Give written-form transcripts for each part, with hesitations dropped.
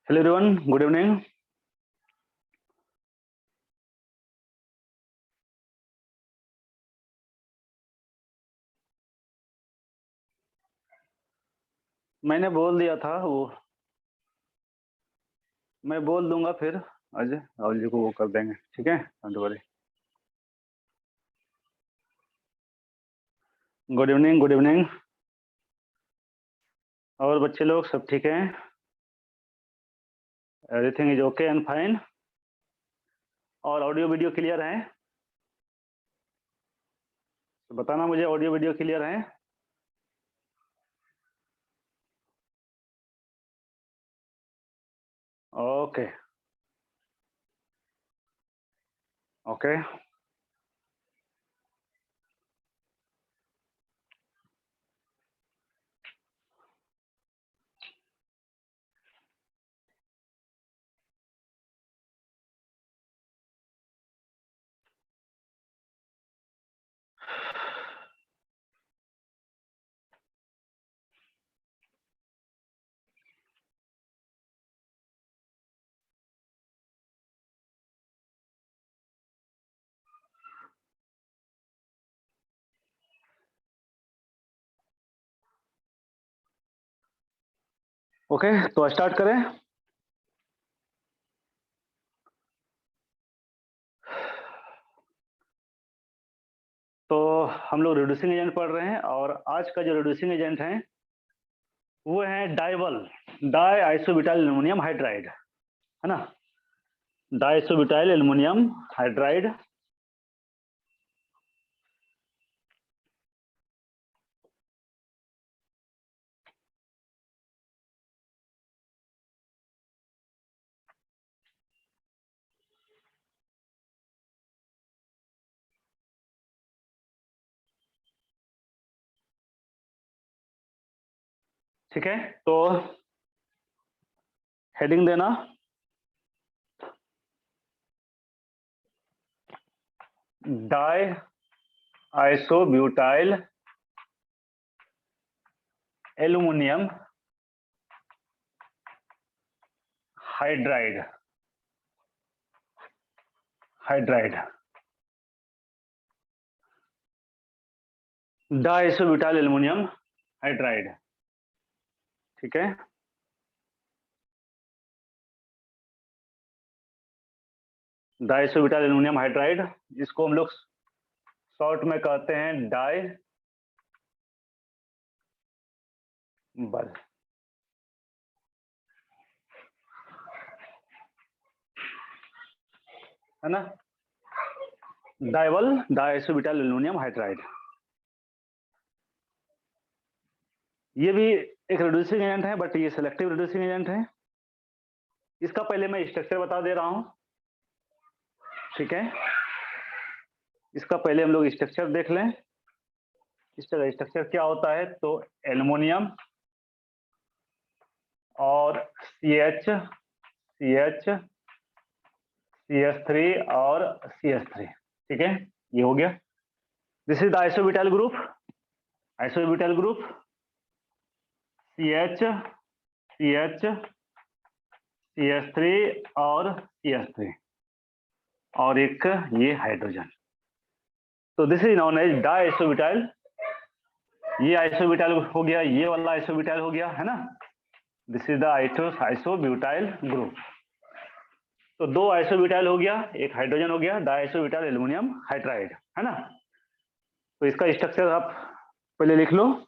Hello everyone, good evening. मैंने बोल दिया था वो, मैं बोल दूंगा फिर अजय राहुल जी को वो कर देंगे, ठीक है। Don't worry. Good evening, good evening. और बच्चे लोग सब ठीक हैं? Everything is okay and fine. और ऑडियो वीडियो क्लियर है? तो बताना मुझे, ऑडियो वीडियो क्लियर है? Okay okay. ओके, तो स्टार्ट करें। तो हम लोग रिड्यूसिंग एजेंट पढ़ रहे हैं, और आज का जो रिड्यूसिंग एजेंट है वो है Diavel, die isobutyl aluminium hydride, है ना। Die isobutyl aluminium hydride. ठीक है, तो हेडिंग देना, die isobutyl aluminium hydride, hydride, die isobutyl aluminium hydride. ठीक है, डाइसोब्यूटाइल एल्युमिनियम हाइड्राइड, जिसको हम लोग शॉर्ट में कहते हैं डाई बल। है ना, डाइबल डाइसोब्यूटाइल एल्युमिनियम हाइड्राइड। ये भी एक रिड्यूसिंग एजेंट है, बट ये सेलेक्टिव रिड्यूसिंग एजेंट है। इसका पहले मैं स्ट्रक्चर बता दे रहा हूं, ठीक है। इसका पहले हम लोग स्ट्रक्चर देख लें। इसका स्ट्रक्चर क्या होता है, तो एल्युमिनियम और CH CH CH3 और CH3, ठीक है, ये हो गया। This is the isobutyl group, isobutyl group CH CH CH3 और CH3 और एक ये हाइड्रोजन। तो दिस इज नॉन एज डाइसोब्यूटाइल। ये आइसोब्यूटाइल हो गया, ये वाला आइसोब्यूटाइल हो गया, है ना। This is the isobutyl group. तो दो आइसोब्यूटाइल हो गया, एक हाइड्रोजन हो गया, डाइसोब्यूटाइल एल्युमिनियम हाइड्राइड, है ना। तो इसका स्ट्रक्चर आप पहले लिख लो।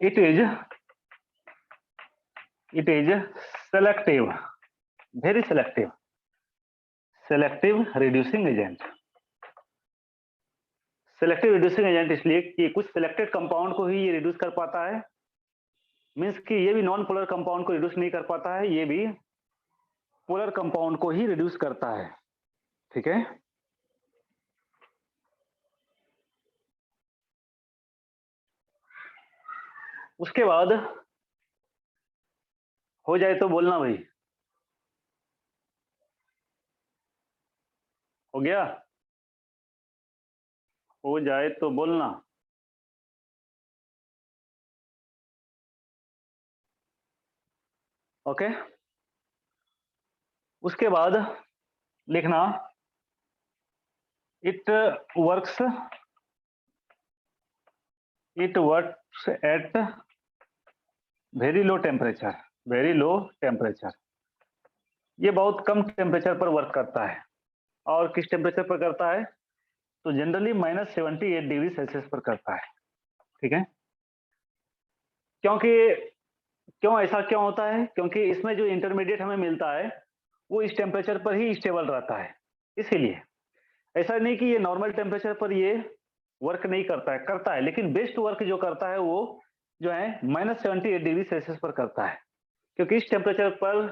It is selective, very selective reducing agent। Selective reducing agent इसलिए कि कुछ सिलेक्टेड कंपाउंड को ही ये रिड्यूस कर पाता है, मींस कि ये भी नॉन पोलर कंपाउंड को रिड्यूस नहीं कर पाता है, ये भी पोलर कंपाउंड को ही रिड्यूस करता है, ठीक है। उसके बाद हो जाए तो बोलना भाई, हो गया, हो जाए तो बोलना। ओके, उसके बाद लिखना it works at very low temperature, very low temperature. ये बहुत कम टेम्परेचर पर वर्क करता है। और किस टेम्परेचर पर करता है, तो जनरली -78 डिग्री सेल्सियस पर करता है, ठीक है। क्योंकि क्यों ऐसा क्यों होता है, क्योंकि इसमें जो इंटरमीडिएट हमें मिलता है वो इस टेम्परेचर पर ही स्टेबल रहता है, इसीलिए। ऐसा नहीं कि ये नॉर्मल टेम्परेचर पर ये वर्क नहीं करता है, लेकिन बेस्ट वर्क जो करता है वो जो है -78 डिग्री सेल्सियस पर करता है, क्योंकि इस टेम्परेचर पर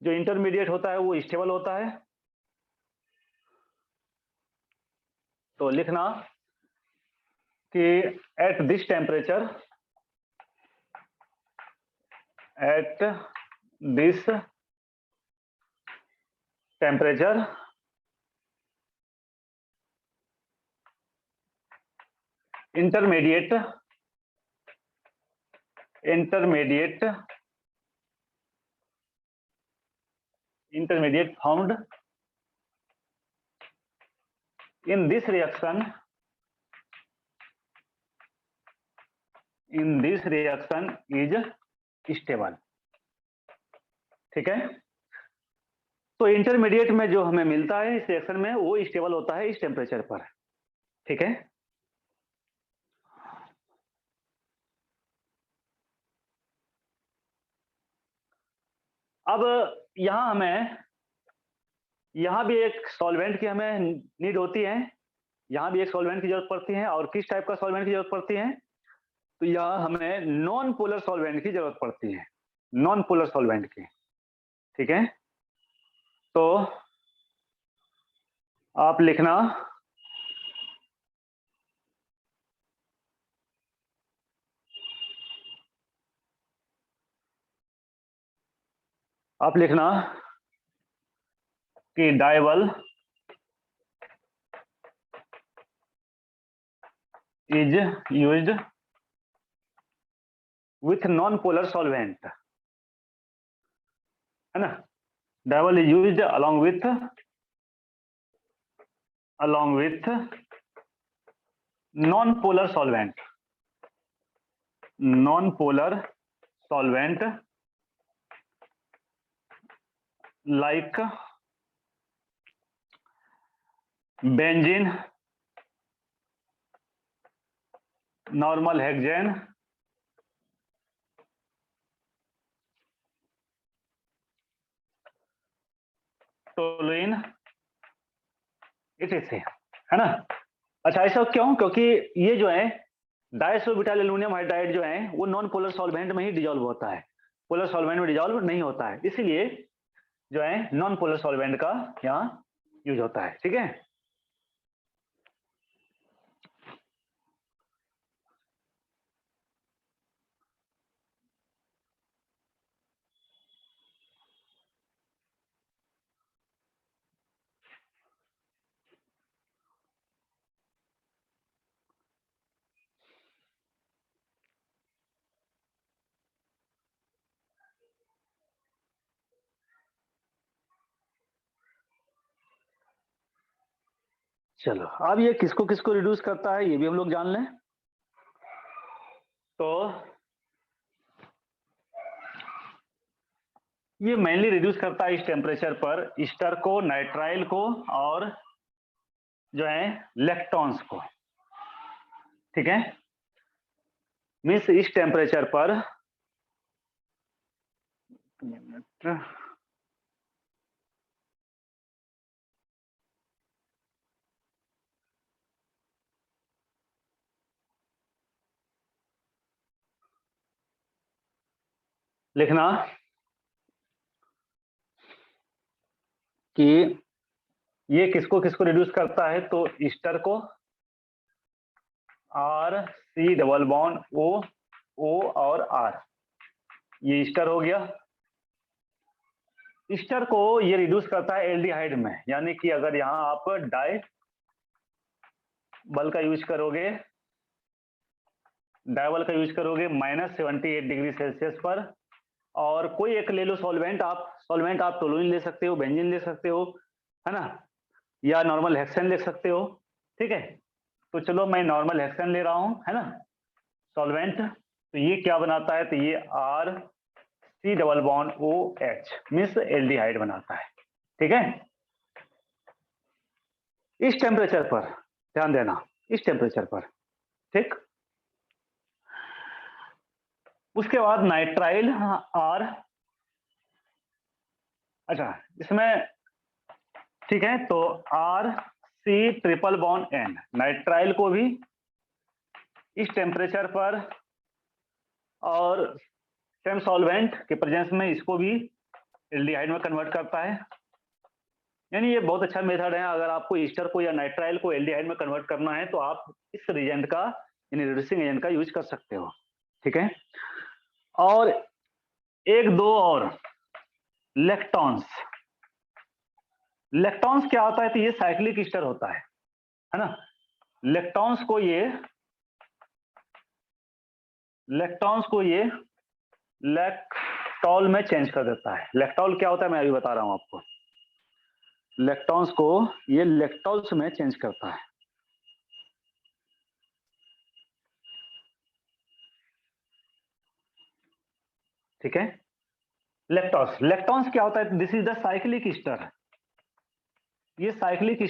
जो इंटरमीडिएट होता है वो स्टेबल होता है। तो लिखना कि at this temperature, at this temperature intermediate found in this reaction is stable, ठीक है। तो इंटरमीडिएट में जो हमें मिलता है इस रिएक्शन में वो स्टेबल होता है इस टेम्परेचर पर, ठीक है। अब यहाँ भी एक सॉल्वेंट की हमें नीड होती है, यहाँ भी एक सॉल्वेंट की जरूरत पड़ती है। और किस टाइप का सॉल्वेंट की जरूरत पड़ती है, तो यहाँ हमें नॉन पोलर सॉल्वेंट की जरूरत पड़ती है, नॉन पोलर सॉल्वेंट की, ठीक है। तो आप लिखना कि डाइबल is used with non-polar solvent, है ना। डाइबल is used along with non polar solvent, non polar solvent like benzene, normal hexane, toluene, इसे है ना। अच्छा ऐसा क्यों? क्योंकि ये जो है डाइसोब्यूटाइल एल्युमिनियम हाइड्राइड जो है वो नॉन पोलर सॉल्वेंट में ही डिजोल्व होता है, पोलर सॉल्वेंट में डिजोल्व नहीं होता है, इसीलिए जो है नॉन पोलर सॉल्वेंट का यहाँ यूज होता है। ठीक है, चलो अब ये किसको किसको रिड्यूस करता है ये भी हम लोग जान लें। तो ये मेनली रिड्यूस करता है इस टेम्परेचर पर ईस्टर को, नाइट्राइल को और जो है लेक्टॉन्स को। ठीक है, मीन्स इस टेम्परेचर पर लिखना कि ये किसको किसको रिड्यूस करता है, तो ईस्टर को, R C double bond O, O और आर, ये ईस्टर हो गया। ईस्टर को ये रिड्यूस करता है एल्डिहाइड में, यानी कि अगर यहां आप डाई बल का यूज करोगे, डायबल का यूज करोगे -78 डिग्री सेल्सियस पर, और कोई एक ले लो सॉल्वेंट, आप टोलुइन ले सकते हो, बेंजीन ले सकते हो, है ना, या नॉर्मल हेक्सेन ले सकते हो। ठीक है, तो चलो मैं नॉर्मल हेक्सेन ले रहा हूं, है ना, सॉल्वेंट। तो ये क्या बनाता है, तो ये R C double bond O H means aldehyde बनाता है। ठीक है, इस टेम्परेचर पर ध्यान देना, इस टेम्परेचर पर। ठीक, उसके बाद नाइट्राइल आर, अच्छा इसमें ठीक है, तो R C triple bond N, nitrile को भी इस टेम्परेचर पर और सेम सॉल्वेंट के प्रेजेंस में इसको भी एल्डिहाइड में कन्वर्ट करता है। यानी ये बहुत अच्छा मेथड है, अगर आपको ईस्टर को या नाइट्राइल को एल्डिहाइड में कन्वर्ट करना है तो आप इस रिएजेंट का, यानी रिड्यूसिंग एजेंट का यूज कर सकते हो। ठीक है, और एक दो और लेक्टॉन्स, लेक्टॉन्स क्या होता है, तो ये साइक्लिक ईस्टर होता है ना। लेक्टॉन्स को ये लैक्टॉल में चेंज कर देता है। लैक्टॉल क्या होता है मैं अभी बता रहा हूं आपको, लेक्टॉन्स को ये लेक्टॉल्स में चेंज करता है। ठीक है, लेक्टॉन्स क्या होता है, this is the cyclic Easter. ये साइक्लिक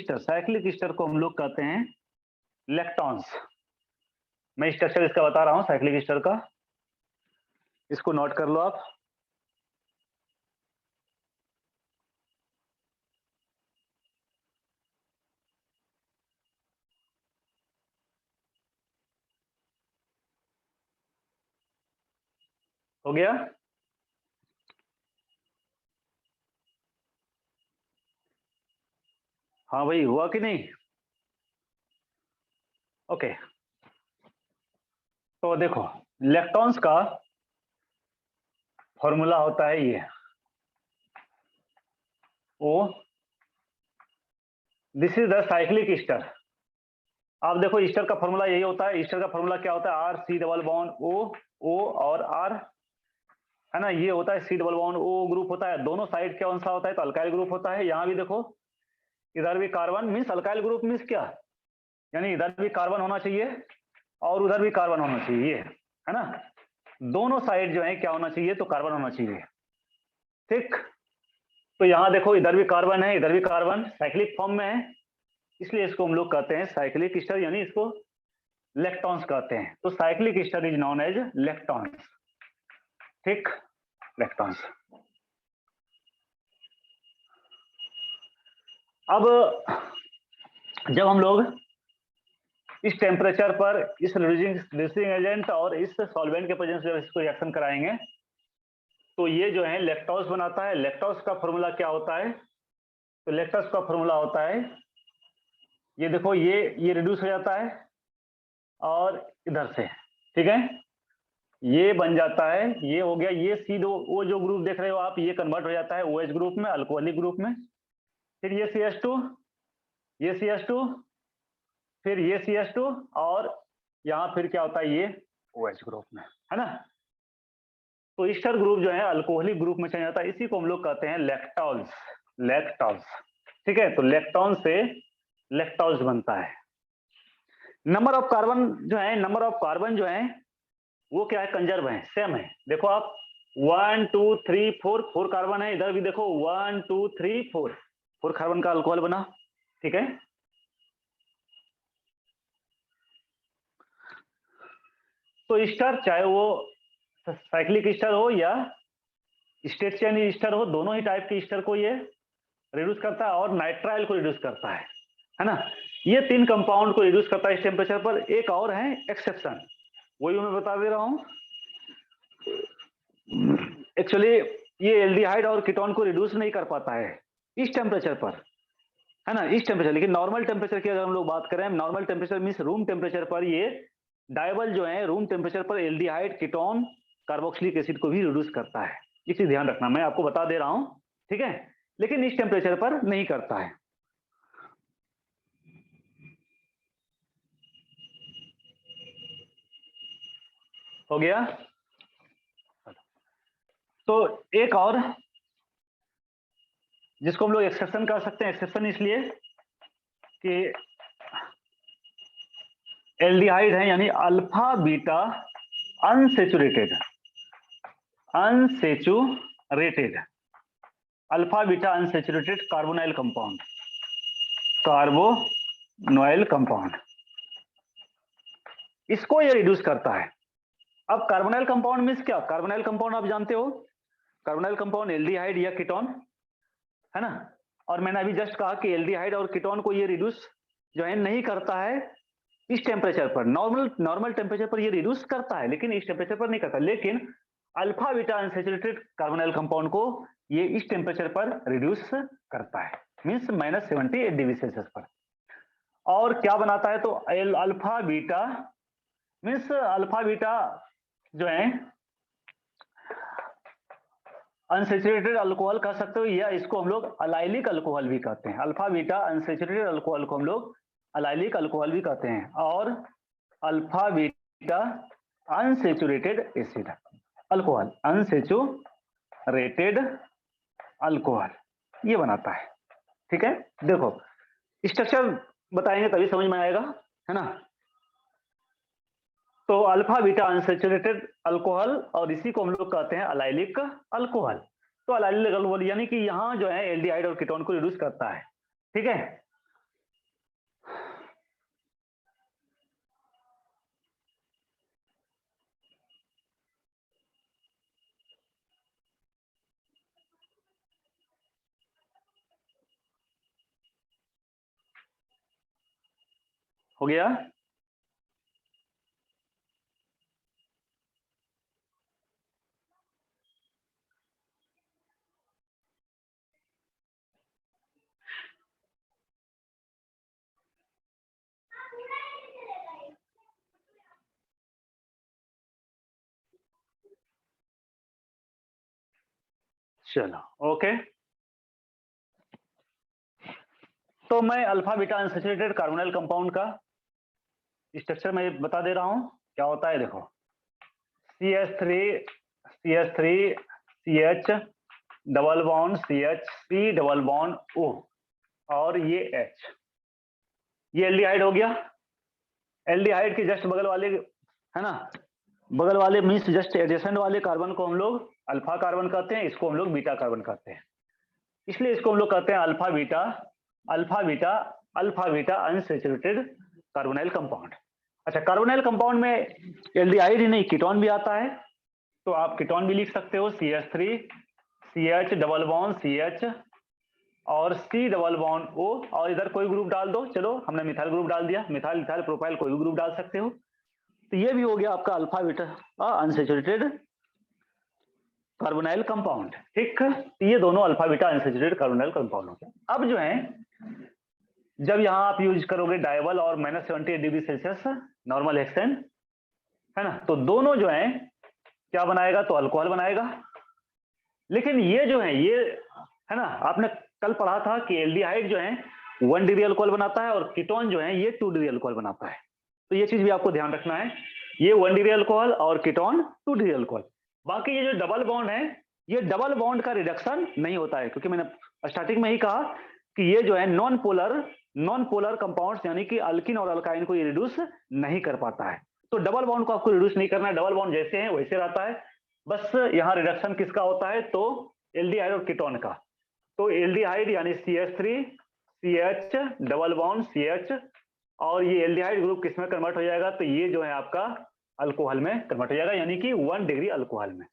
ईस्टर को हम लोग कहते हैं लेक्टॉन्स। मैं स्ट्रक्चर इसका बता रहा हूं साइक्लिक ईस्टर का, इसको नोट कर लो आप। हो गया, हाँ भाई हुआ कि नहीं? ओके, तो देखो लेक्टॉन्स का फॉर्मूला होता है ये O, this is the cyclic ester. आप देखो ईस्टर का फॉर्मूला यही होता है, ईस्टर का फॉर्मूला क्या होता है, R C double bond O, O और आर, है ना, ये होता है C double bond O group होता है, दोनों साइड कौन सा होता है, तो अल्काइल ग्रुप होता है। यहाँ भी देखो, इधर भी carbon means alkyl group means क्या, यानी इधर भी कार्बन होना चाहिए और उधर भी कार्बन होना चाहिए, है ना। दोनों साइड जो है क्या होना चाहिए, तो कार्बन होना चाहिए। ठीक, तो यहां देखो इधर भी कार्बन है, इधर भी कार्बन, साइक्लिक फॉर्म में है, इसलिए इसको हम लोग कहते हैं साइक्लिक ईस्टर, यानी इसको लेक्टॉन्स कहते हैं। तो cyclic ester is known as lactones. ठीक, लेक्टॉन्स। अब जब हम लोग इस टेम्परेचर पर इस रिड्यूसिंग एजेंट और इस सॉल्वेंट के प्रेजेंस में इसको रिएक्शन कराएंगे, तो ये जो है लैक्टोज बनाता है। लैक्टोज का फॉर्मूला क्या होता है, तो लैक्टोज का फॉर्मूला होता है, ये देखो ये रिड्यूस हो जाता है और इधर से, ठीक है, ये बन जाता है, ये हो गया, ये वो जो ग्रुप देख रहे हो आप, ये कन्वर्ट हो जाता है OH ग्रुप में, अल्कोहलिक ग्रुप में। फिर ये CH2, ये CH2, फिर ये CH2, और यहाँ फिर क्या होता है, ये OH ग्रुप में, है ना। तो ईस्टर ग्रुप जो है अल्कोहलिक ग्रुप में चला जाता है, इसी को हम लोग कहते हैं लैक्टोज। लैक्टोज, ठीक है, तो लैक्टोन से लैक्टोज बनता है। नंबर ऑफ कार्बन जो है, नंबर ऑफ कार्बन जो है वो क्या है, कंजर्व है, सेम है। देखो आप 1 2 3 4 कार्बन है, इधर भी देखो 1 2 3 4 कार्बन का अल्कोहल बना, ठीक है। तो ईस्टर चाहे वो साइक्लिक ईस्टर हो या स्टेट चेन ईस्टर हो, दोनों ही टाइप के ईस्टर को ये रिड्यूस करता है, और नाइट्राइल को रिड्यूस करता है ना। ये तीन कंपाउंड को रिड्यूस करता है इस टेम्परेचर पर। एक और है एक्सेप्शन, वही मैं बता दे रहा हूं। एक्चुअली ये एल्डिहाइड और कीटोन को रिड्यूस नहीं कर पाता है इस टेम्परेचर पर, है ना, इस टेम्परेचर। लेकिन नॉर्मल टेम्परेचर की अगर हम लोग बात करें, normal temperature means room temperature पर ये डायबल जो है रूम टेम्परेचर पर एल्डिहाइड, कीटोन, कार्बोक्सिलिक एसिड को भी रिड्यूस करता है। ये चीज ध्यान रखना, मैं आपको बता दे रहा हूं, ठीक है, लेकिन इस टेम्परेचर पर नहीं करता है। हो गया। तो एक और जिसको हम लोग एक्सेप्शन कर सकते हैं, एक्सेप्शन इसलिए कि एल्डिहाइड है, यानी alpha beta unsaturated, unsaturated, alpha beta unsaturated carbonyl compound, carbonyl compound, इसको ये रिड्यूस करता है। अब कार्बोनाइल कंपाउंड मींस क्या, कार्बोनाइल कंपाउंड आप जानते हो, कार्बोनाइल कंपाउंड एल्डिहाइड या कीटोन, है ना। और मैंने अभी जस्ट कहा कि एल्डिहाइड और कीटोन को ये रिड्यूस जो है नहीं करता है इस टेम्परेचर पर। नॉर्मल टेम्परेचर पर ये रिड्यूस करता है, लेकिन इस टेम्परेचर पर नहीं करता। लेकिन alpha beta unsaturated carbonyl compound को ये इस टेम्परेचर पर रिड्यूस करता है, मींस -78 डिग्री सेल्सियस पर। और क्या बनाता है, तो alpha beta means alpha beta जो है अनसैचुरेटेड अल्कोहल कह सकते हो, या इसको हम लोग अलाइलिक अल्कोहल भी कहते हैं। अल्फा बीटा अनसैचुरेटेड अल्कोहल को हम लोग अलाइलिक अल्कोहल भी कहते हैं, और alpha beta unsaturated acid alcohol, unsaturated alcohol ये बनाता है, ठीक है। देखो स्ट्रक्चर बताएंगे तभी समझ में आएगा, है ना। तो अल्फा बीटा अनसैचुरेटेड अल्कोहल, और इसी को हम लोग कहते हैं अलाइलिक अल्कोहल। तो अलाइलिक अल्कोहल यानी कि यहां जो है एल्डिहाइड और कीटोन को रिड्यूस करता है, ठीक है। हो गया। चलो ओके, तो मैं alpha beta unsaturated carbonyl compound का स्ट्रक्चर मैं बता दे रहा हूं क्या होता है। देखो CH3 CH3 CH double bond CH C double bond O, और ये H, ये एल्डिहाइड हो गया, एल्डिहाइड के जस्ट बगल वाले, है ना, बगल वाले मीन्स जस्ट एडजेसेंट वाले कार्बन को हम लोग अल्फा कार्बन कहते हैं, इसको हम लोग बीटा कार्बन कहते हैं। इसलिए इसको हम लोग कहते हैं alpha beta, alpha beta, alpha beta unsaturated carbonyl compound. अच्छा, कार्बोनाइल कंपाउंड में एल्डिहाइड ही नहीं, कीटोन भी आता है, तो आप कीटोन भी लिख सकते हो, CH3, CH double bond CH और C डबल बॉन्ड O, और इधर कोई ग्रुप डाल दो, चलो हमने मिथाइल ग्रुप डाल दिया, मिथाइल इथाइल प्रोपाइल कोई भी ग्रुप डाल सकते हो। तो ये भी हो गया आपका alpha beta unsaturated carbonyl compound, ठीक। ये दोनों alpha beta unsaturated carbonyl compound हो गया। अब जो है जब यहाँ आप यूज करोगे डायबल और -78 डिग्री सेल्सियस नॉर्मल हेक्सेन, है ना, तो दोनों जो है क्या बनाएगा, तो अल्कोहल बनाएगा। लेकिन ये जो है ये, है ना, आपने कल पढ़ा था कि एल्डिहाइड जो है 1 डिग्री अल्कोहल बनाता है और कीटोन जो है ये 2 डिग्री अल्कोहल बनाता है। तो ये चीज भी आपको ध्यान रखना है, ये 1 डिग्री अल्कोहल और कीटोन 2 डिग्री अल्कोहल। बाकी ये जो डबल बॉन्ड है, ये डबल बॉन्ड का रिडक्शन नहीं होता है, क्योंकि मैंने स्टार्टिंग में ही कहा कि ये जो है नॉन पोलर कंपाउंड्स यानी कि अल्किन और अल्काइन को ये रिड्यूस नहीं कर पाता है। तो डबल बॉन्ड को आपको रिड्यूस नहीं करना है, डबल बॉन्ड जैसे है वैसे रहता है, बस यहाँ रिडक्शन किसका होता है, तो एल्डिहाइड और कीटोन का। तो एल्डिहाइड यानी CH3 CH double bond CH, और ये एल्डिहाइड ग्रुप किस में कन्वर्ट हो जाएगा, तो ये जो है आपका अल्कोहल में कन्वर्ट हो जाएगा, यानी कि 1 डिग्री अल्कोहल में।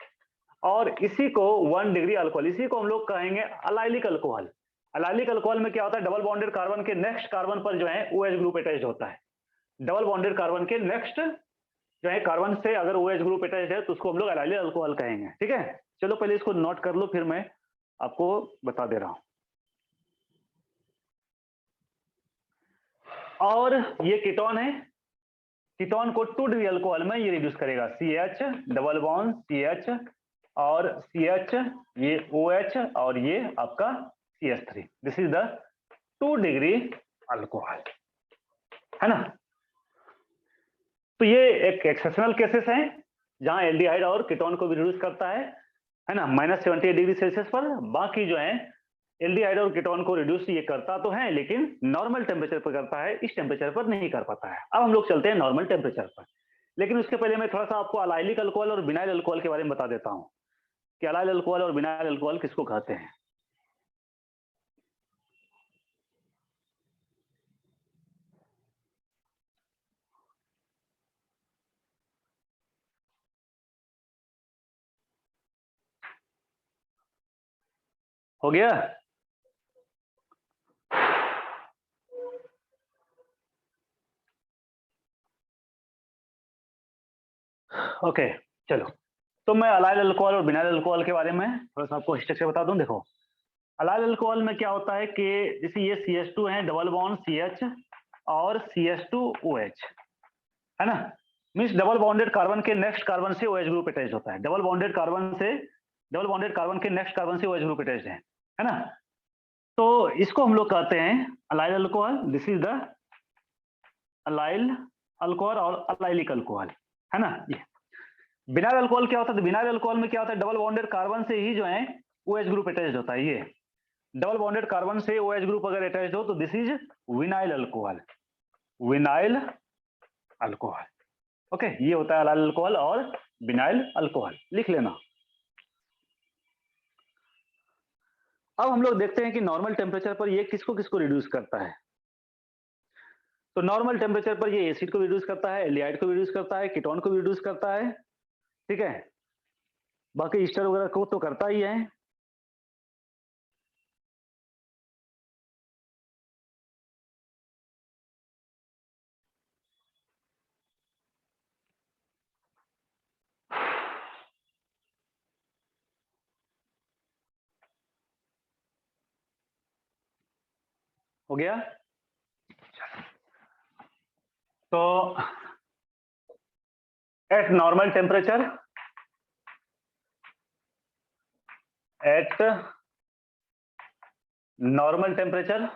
और इसी को 1 डिग्री अल्कोहल, इसी को हम लोग कहेंगे अलाइलिक अल्कोहल। अलाइलिक अल्कोहल में क्या होता है, डबल बॉन्डेड कार्बन के नेक्स्ट कार्बन पर जो है OH ग्रुप अटैच होता है। डबल बॉन्डेड कार्बन के नेक्स्ट जो है कार्बन से अगर OH ग्रुप अटैच है तो उसको हम लोग अलाइलिक अल्कोहल कहेंगे, ठीक है। चलो पहले इसको नोट कर लो, फिर मैं आपको बता दे रहा हूं। और ये कीटोन है, कीटोन को 2 डिग्री अल्कोहल में ये रिड्यूस करेगा, CH डबल बॉन्ड CH और CH, ये OH और ये आपका CH3, this is the 2 degree alcohol, है ना। तो ये एक एक्सेप्शनल केसेस हैं जहां एल्डिहाइड और कीटोन को भी रिड्यूस करता है ना, -78 डिग्री सेल्सियस पर। बाकी जो है एल्डिहाइड और कीटोन को रिड्यूस ये करता तो है, लेकिन नॉर्मल टेम्परेचर पर करता है, इस टेम्परेचर पर नहीं कर पाता है। अब हम लोग चलते हैं नॉर्मल टेम्परेचर पर, लेकिन उसके पहले मैं थोड़ा सा आपको अलाइलिक अल्कोहल और विनाइल अल्कोहल के बारे में बता देता हूं कि अलाइल अल्कोहल और विनाइल अल्कोहल किसको कहते हैं। हो गया, ओके। चलो, तो मैं अलाइल अल्कोहल और विनाइल अल्कोहल के बारे में थोड़ा सा आपको स्ट्रक्चर बता दूं। देखो, अलाइल अल्कोहल में क्या होता है कि जैसे ये CH2 है डबल बॉन्ड CH और CH2OH, है ना, मीन्स डबल बॉन्डेड कार्बन के नेक्स्ट कार्बन से OH ग्रुप अटैच होता है, डबल बॉन्डेड कार्बन के नेक्स्ट कार्बन से OH ग्रुप अटैच है ना। तो इसको हम लोग कहते हैं allyl alcohol, this is the allyl alcohol और अलाइलिक अल्कोहल, है ना। ये विनाइल अल्कोहल क्या होता है, तो विनाइल अल्कोहल में क्या होता है, डबल बॉन्डेड कार्बन से ही जो है OH ग्रुप अटैच होता है। ये डबल बॉन्डेड कार्बन से OH ग्रुप अगर अटैच हो तो this is vinyl alcohol, vinyl alcohol, okay. ये होता है अलाइल अल्कोहल और विनाइल अल्कोहल, लिख लेना। अब हम लोग देखते हैं कि नॉर्मल टेम्परेचर पर ये किसको किसको रिड्यूस करता है। तो नॉर्मल टेम्परेचर पर ये एसिड को रिड्यूस करता है, एल्डिहाइड को रिड्यूस करता है, कीटोन को रिड्यूस करता है, ठीक है। बाकी ईस्टर वगैरह को तो करता ही है। हो गया, तो eight normal temperature, eight normal temperature,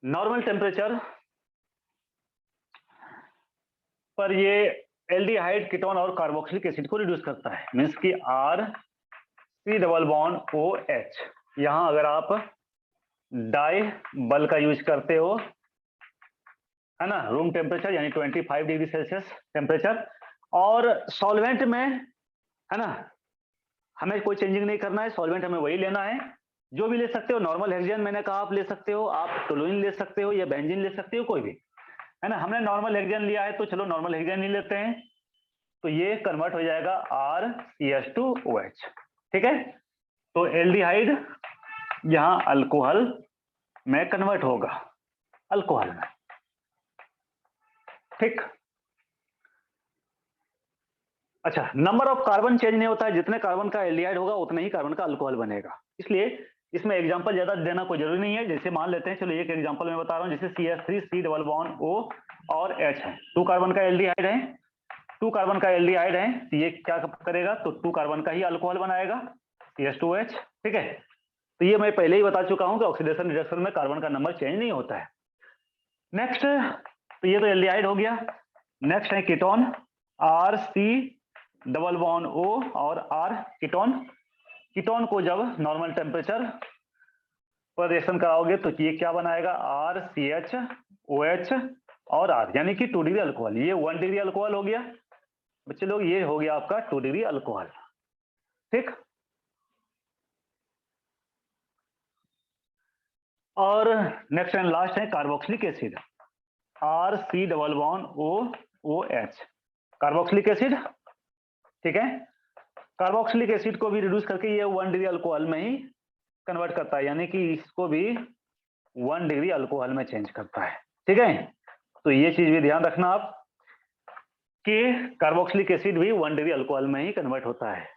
normal temperature पर ये एल्डिहाइड कीटोन और कार्बोक्सिलिक एसिड को रिड्यूस करता है, मींस कि R3 डबल बॉन्ड OH। यहां अगर आप डाई बल का यूज करते हो है ना, रूम टेम्परेचर यानी 25 डिग्री सेल्सियस टेम्परेचर। और सॉल्वेंट में, है ना, हमें कोई चेंजिंग नहीं करना है, सॉल्वेंट हमें वही लेना है, जो भी ले सकते हो। नॉर्मल हेक्सेन मैंने कहा आप ले सकते हो, आप टोलुइन ले सकते हो या बेंजीन ले सकते हो, कोई भी, है ना। हमने नॉर्मल हेक्सेन लिया है तो चलो नॉर्मल हेक्सेन ही लेते हैं। तो ये कन्वर्ट हो जाएगा RCH2OH, ठीक है। तो एल्डिहाइड यहाँ अल्कोहल में कन्वर्ट होगा, अल्कोहल में, ठीक। अच्छा, नंबर ऑफ कार्बन चेंज नहीं होता है, जितने कार्बन का एल्डिहाइड होगा उतना ही कार्बन का अल्कोहल बनेगा, इसलिए इसमें एग्जांपल ज्यादा देना कोई जरूरी नहीं है। जैसे मान लेते हैं, चलो एक एग्जांपल मैं बता रहा हूँ, जैसे CH3 C double bond O और H है, 2 कार्बन का एल्डिहाइड है, 2 कार्बन का एल्डिहाइड है, तो ये क्या करेगा, तो 2 कार्बन का ही अल्कोहल बनाएगा, CH2OH, ठीक है। तो ये मैं पहले ही बता चुका हूं कि ऑक्सीडेशन रिडक्शन में कार्बन का नंबर चेंज नहीं होता है। नेक्स्ट, तो ये तो एल्डिहाइड हो गया। नेक्स्ट है ketone, RC double bond O और R कीटोन। कीटोन को जब नॉर्मल टेम्परेचर पर रिएक्शन कराओगे तो ये क्या बनाएगा, RCH OH और R, यानी कि 2 डिग्री अल्कोहल। ये 1 डिग्री अल्कोहल हो गया बच्चे लोग, ये हो गया आपका 2 डिग्री अल्कोहल, ठीक। और नेक्स्ट एंड लास्ट है carboxylic acid, RC double bond OOH, carboxylic acid, ठीक है। कार्बोक्सिलिक एसिड को भी रिड्यूस करके ये 1 डिग्री अल्कोहल में ही कन्वर्ट करता है, यानी कि इसको भी 1 डिग्री अल्कोहल में चेंज करता है, ठीक है। तो ये चीज भी ध्यान रखना आप कि कार्बोक्सिलिक एसिड भी 1 डिग्री अल्कोहल में ही कन्वर्ट होता है।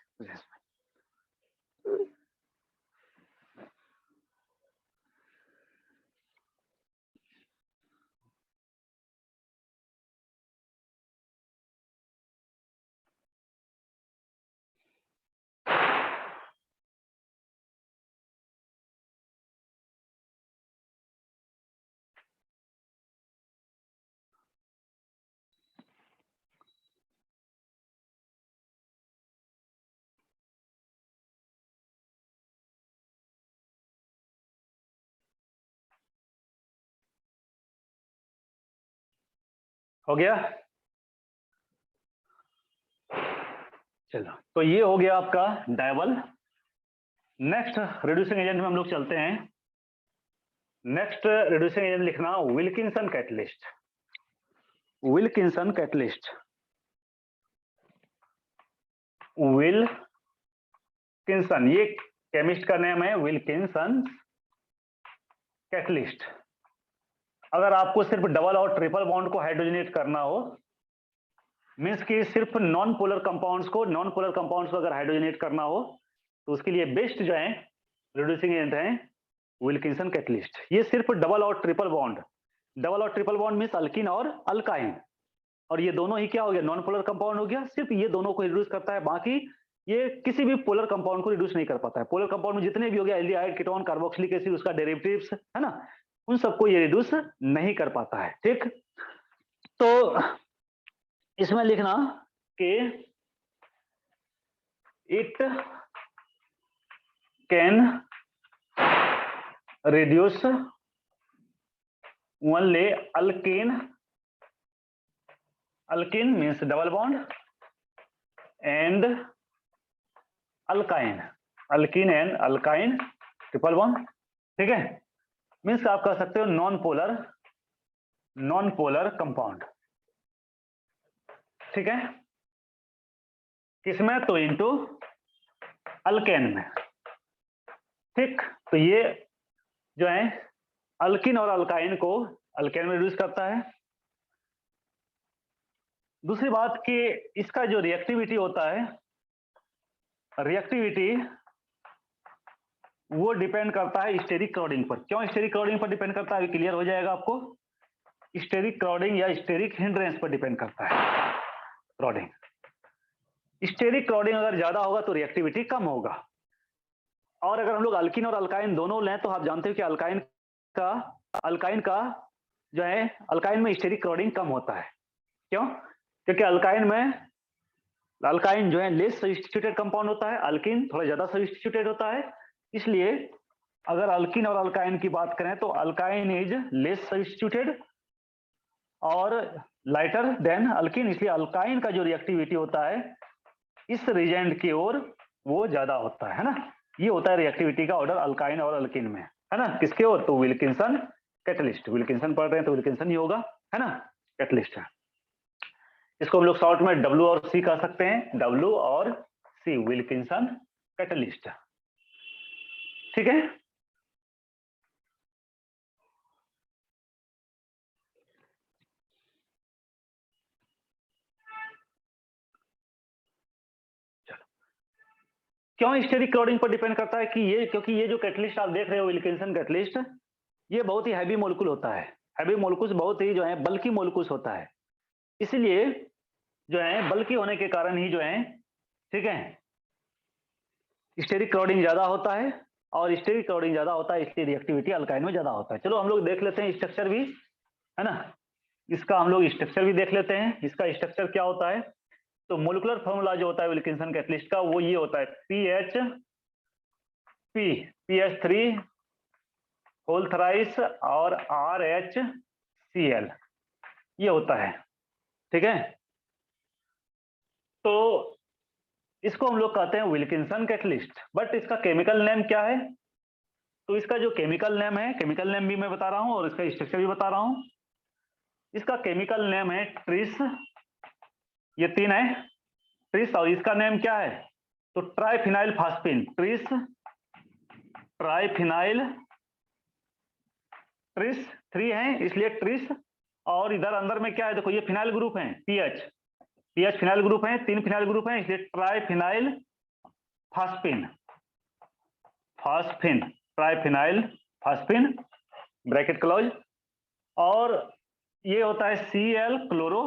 हो गया, चलो। तो ये हो गया आपका डायबल। नेक्स्ट रिड्यूसिंग एजेंट में हम लोग चलते हैं। नेक्स्ट रिड्यूसिंग एजेंट लिखना Wilkinson catalyst, Wilkinson catalyst, Wilkinson, ये केमिस्ट का नेम है, विल्किंसन कैटलिस्ट। अगर आपको सिर्फ डबल और ट्रिपल बॉन्ड को हाइड्रोजनेट करना हो, मीन्स कि सिर्फ नॉन पोलर कंपाउंड्स को अगर हाइड्रोजनेट करना हो, तो उसके लिए बेस्ट जो है रिड्यूसिंग एजेंट है विल्किंसन कैटलिस्ट। ये सिर्फ डबल और ट्रिपल बॉन्ड मीन्स अल्किन और अल्काइन, और ये दोनों ही क्या हो गया, नॉन पोलर कंपाउंड हो गया, सिर्फ ये दोनों को रिड्यूस करता है, बाकी ये किसी भी पोलर कंपाउंड को रिड्यूस नहीं कर पाता है। पोलर कंपाउंड में जितने भी हो गया, एल्डिहाइड, कीटोन, कार्बोक्सिलिक एसिड, उसका डेरिवेटिव्स, है ना, उन सबको ये रिड्यूस नहीं कर पाता है, ठीक। तो इसमें लिखना कि it can reduce only alkene means double bond and alkyne, alkene and alkyne triple bond, ठीक है। मीन्स आप कह सकते हो नॉन पोलर कंपाउंड, ठीक है। किसमें, तो इनटू अल्केन में, ठीक। तो ये जो है अल्किन और अल्काइन को अल्केन में रिड्यूस करता है। दूसरी बात कि इसका जो रिएक्टिविटी होता है, रिएक्टिविटी वो डिपेंड करता है स्टेरिक क्राउडिंग पर। क्यों स्टेरिक क्राउडिंग पर डिपेंड करता है, अभी क्लियर हो जाएगा आपको। स्टेरिक क्राउडिंग या स्टेरिक हिंड्रेंस पर डिपेंड करता है क्राउडिंग। स्टेरिक क्राउडिंग अगर ज्यादा होगा तो रिएक्टिविटी कम होगा, और अगर हम लोग अल्किन और अल्काइन दोनों लें तो आप जानते हो कि अल्काइन का जो है, अल्काइन में स्टेरिक क्राउडिंग कम होता है। क्यों, क्योंकि अल्काइन जो है लेस सब्स्टिट्यूटेड कंपाउंड होता है, अल्किन थोड़ा ज्यादा सब्स्टिट्यूटेड होता है। इसलिए अगर अल्किन और अल्काइन की बात करें तो अल्काइन इज लेस सब्स्टिट्यूटेड और लाइटर देन अल्किन, इसलिए अल्काइन का जो रिएक्टिविटी होता है इस रिजेंट की ओर वो ज्यादा होता है ना। ये होता है रिएक्टिविटी का ऑर्डर अल्काइन और अल्किन में, है ना। किसके ओर? तो विल्किंसन कैटलिस्ट, विल्किंसन पढ़ रहे हैं तो विल्किंसन ही होगा, है ना, कैटलिस्ट है। इसको हम लोग शॉर्ट में डब्ल्यू और सी कह सकते हैं, डब्ल्यू और सी, विल्किंसन कैटलिस्ट, ठीक है। क्यों स्टेरिक क्लोरीन पर डिपेंड करता है कि ये, क्योंकि ये जो कैटलिस्ट आप देख रहे हो विल्किंसन कैटलिस्ट, ये बहुत ही हैवी मोलिकुल होता है। हैवी मोलिकुल्स बहुत ही जो है बल्कि मोलिकुल्स होता है, इसलिए जो है बल्कि होने के कारण ही जो है, ठीक है, स्टेरिक क्लोरीन ज्यादा होता है, और स्टेरिक क्लोरीन ज्यादा होता है इसलिए रिएक्टिविटी अल्काइन में ज्यादा होता है। चलो हम लोग देख लेते हैं स्ट्रक्चर भी, है ना। इसका हम लोग स्ट्रक्चर भी देख लेते हैं, इसका स्ट्रक्चर क्या होता है। तो मोलिकुलर फॉर्मूला जो होता है विल्किंसन कैटलिस्ट का वो ये होता है, पी एच थ्री होल थराइस और RHCl, ये होता है, ठीक है। तो इसको हम लोग कहते हैं विल्किंसन कैटलिस्ट, बट इसका केमिकल नेम क्या है? तो इसका जो केमिकल नेम है, केमिकल नेम भी मैं बता रहा हूं और इसका स्ट्रक्चर भी बता रहा हूं। इसका केमिकल नेम है ट्रिस, ये तीन है ट्रिस, और इसका नेम क्या है? तो triphenyl phosphine, tris triphenyl, tris three है इसलिए ट्रिस, और इधर अंदर में क्या है देखो, ये फिनाइल ग्रुप है, पीएच फिनाइल ग्रुप है, तीन फिनाइल ग्रुप है इसलिए triphenyl phosphine, phosphine, triphenyl phosphine, bracket close. और ये होता है Cl क्लोरो,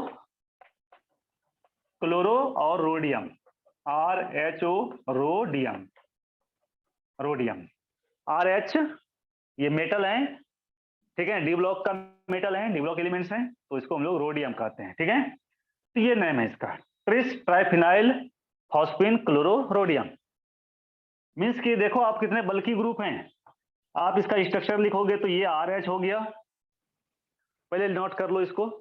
क्लोरो और rhodium, RHO, rhodium, rhodium, RH ये मेटल है, ठीक है, डी ब्लॉक का मेटल है, डी ब्लॉक एलिमेंट्स हैं, तो इसको हम लोग रोडियम कहते हैं, ठीक है। तो ये नेम है इसका, tris triphenyl phosphine chloro rhodium. Means कि देखो आप कितने बल्कि ग्रुप हैं, आप इसका स्ट्रक्चर लिखोगे तो ये RH हो गया, पहले नोट कर लो इसको।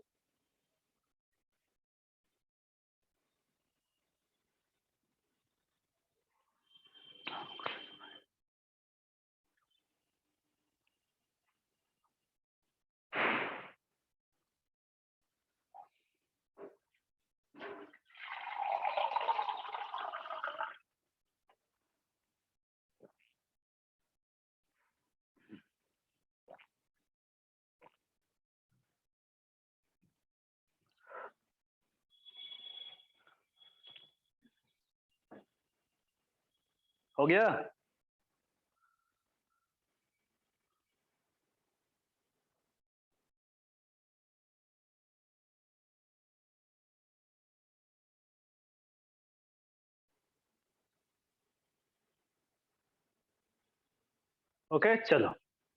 हो गया? ओके चलो,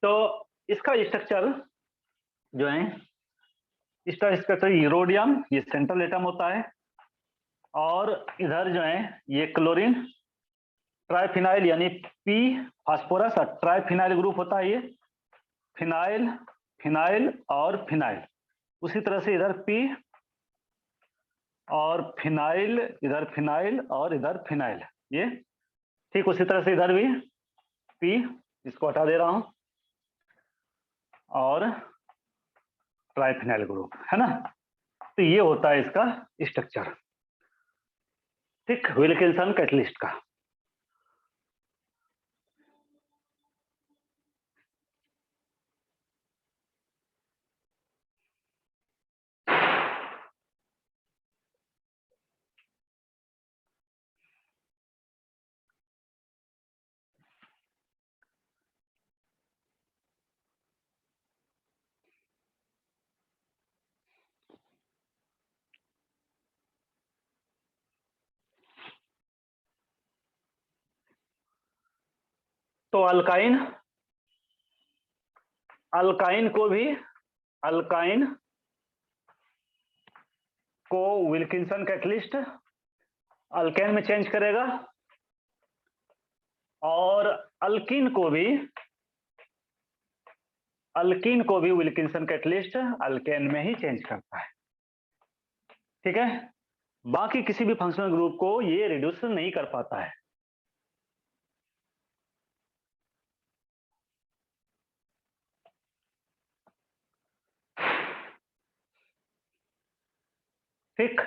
तो इसका स्ट्रक्चर जो है, इसका स्ट्रक्चर यूरोडियम, ये सेंट्रल एटम होता है, और इधर जो है ये क्लोरीन, ट्राइफिनाइल यानी पी फास्फोरस, और ट्राइफिनाइल ग्रुप होता है ये, फिनाइल, फिनाइल और फिनाइल। उसी तरह से इधर पी और फिनाइल, इधर फिनाइल और इधर फिनाइल, ये ठीक उसी तरह से इधर भी पी, इसको हटा दे रहा हूं, और ट्राइफिनाइल ग्रुप, है ना। तो ये होता है इसका स्ट्रक्चर, ठीक, विल्किंसन कैटलिस्ट का। तो अल्काइन, अल्काइन को भी, अल्काइन को विल्किंसन कैटलिस्ट अल्केन में चेंज करेगा, और अल्किन को भी अल्कीन को भी विल्किंसन कैटलिस्ट अल्केन में ही चेंज करता है। ठीक है, बाकी किसी भी फंक्शनल ग्रुप को ये रिड्यूस नहीं कर पाता है। ठीक,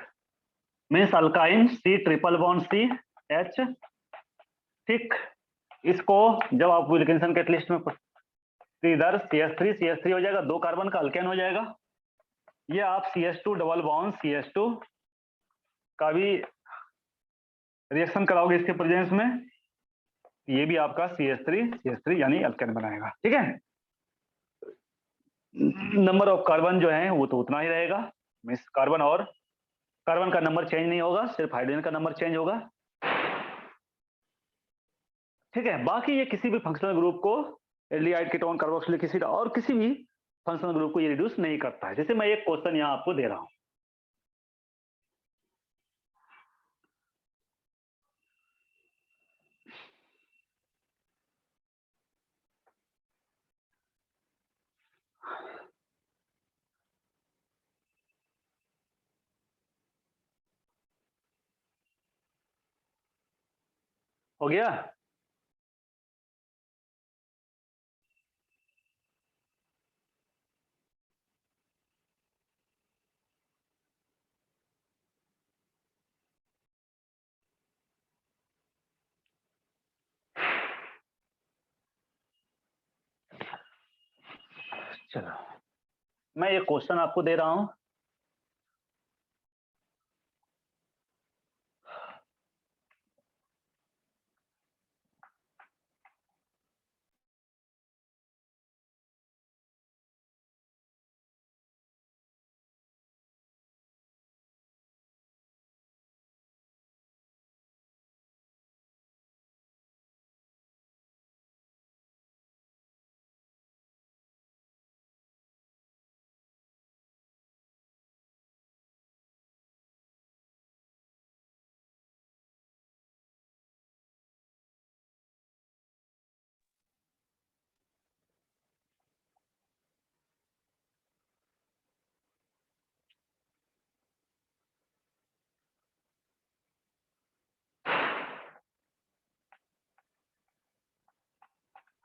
means alkyne C triple bond C H. ठीक, इसको जब आप विल्किंसन कैटलिस्ट में इधर सी एस थ्री हो जाएगा, 2 कार्बन का अल्केन हो जाएगा। ये आप CH2 डबल बॉन्ड CH2 का भी रिएक्शन कराओगे इसके प्रेजेंस में, ये भी आपका CH3 यानी अल्केन बनाएगा। ठीक है, नंबर ऑफ कार्बन जो है वो तो उतना ही रहेगा, मीन्स कार्बन का नंबर चेंज नहीं होगा, सिर्फ हाइड्रोजन का नंबर चेंज होगा। ठीक है, बाकी ये किसी भी फंक्शनल ग्रुप को एल्डिहाइड कीटोन कार्बोक्सिलिक एसिड और किसी भी फंक्शनल ग्रुप को ये रिड्यूस नहीं करता है। जैसे मैं एक क्वेश्चन यहाँ आपको दे रहा हूं, हो गया? चलो, मैं ये क्वेश्चन आपको दे रहा हूं,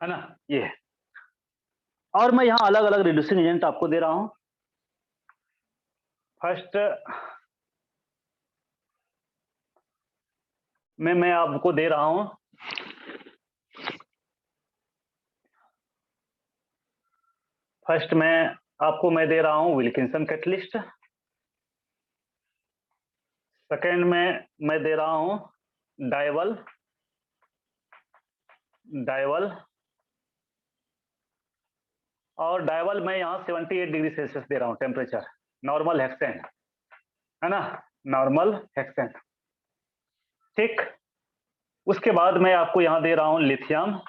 है ना, ये। और मैं यहाँ अलग अलग रिड्यूसिंग एजेंट आपको दे रहा हूं। फर्स्ट में मैं आपको दे रहा हूं, फर्स्ट में आपको मैं दे रहा हूं विल्किंसन कैटलिस्ट। सेकेंड में मैं दे रहा हूं डाइवल डाइवल और डाइवल मैं यहाँ 78 डिग्री सेल्सियस दे रहा हूँ टेम्परेचर, नॉर्मल हेक्सेन, है ना, नॉर्मल हेक्सेन। ठीक, उसके बाद मैं आपको यहाँ दे रहा हूँ लिथियम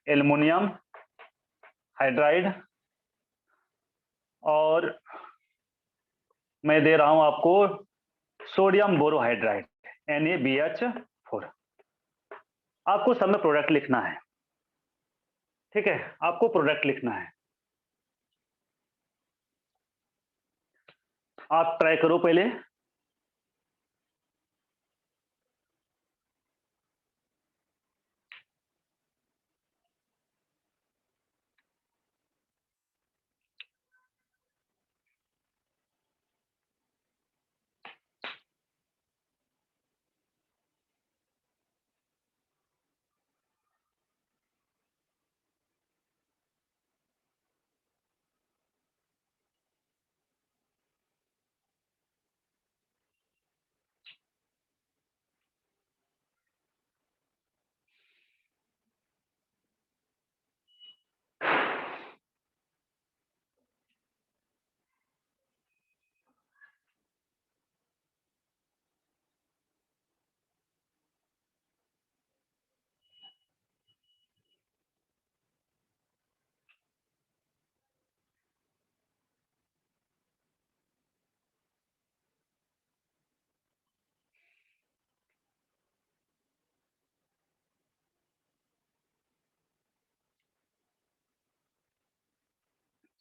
एल्युमिनियम हाइड्राइड, और मैं दे रहा हूँ आपको सोडियम बोरोहाइड्राइड NaBH4। आपको सब में प्रोडक्ट लिखना है। ठीक है, आपको प्रोडक्ट लिखना है। आप ट्राई करो पहले।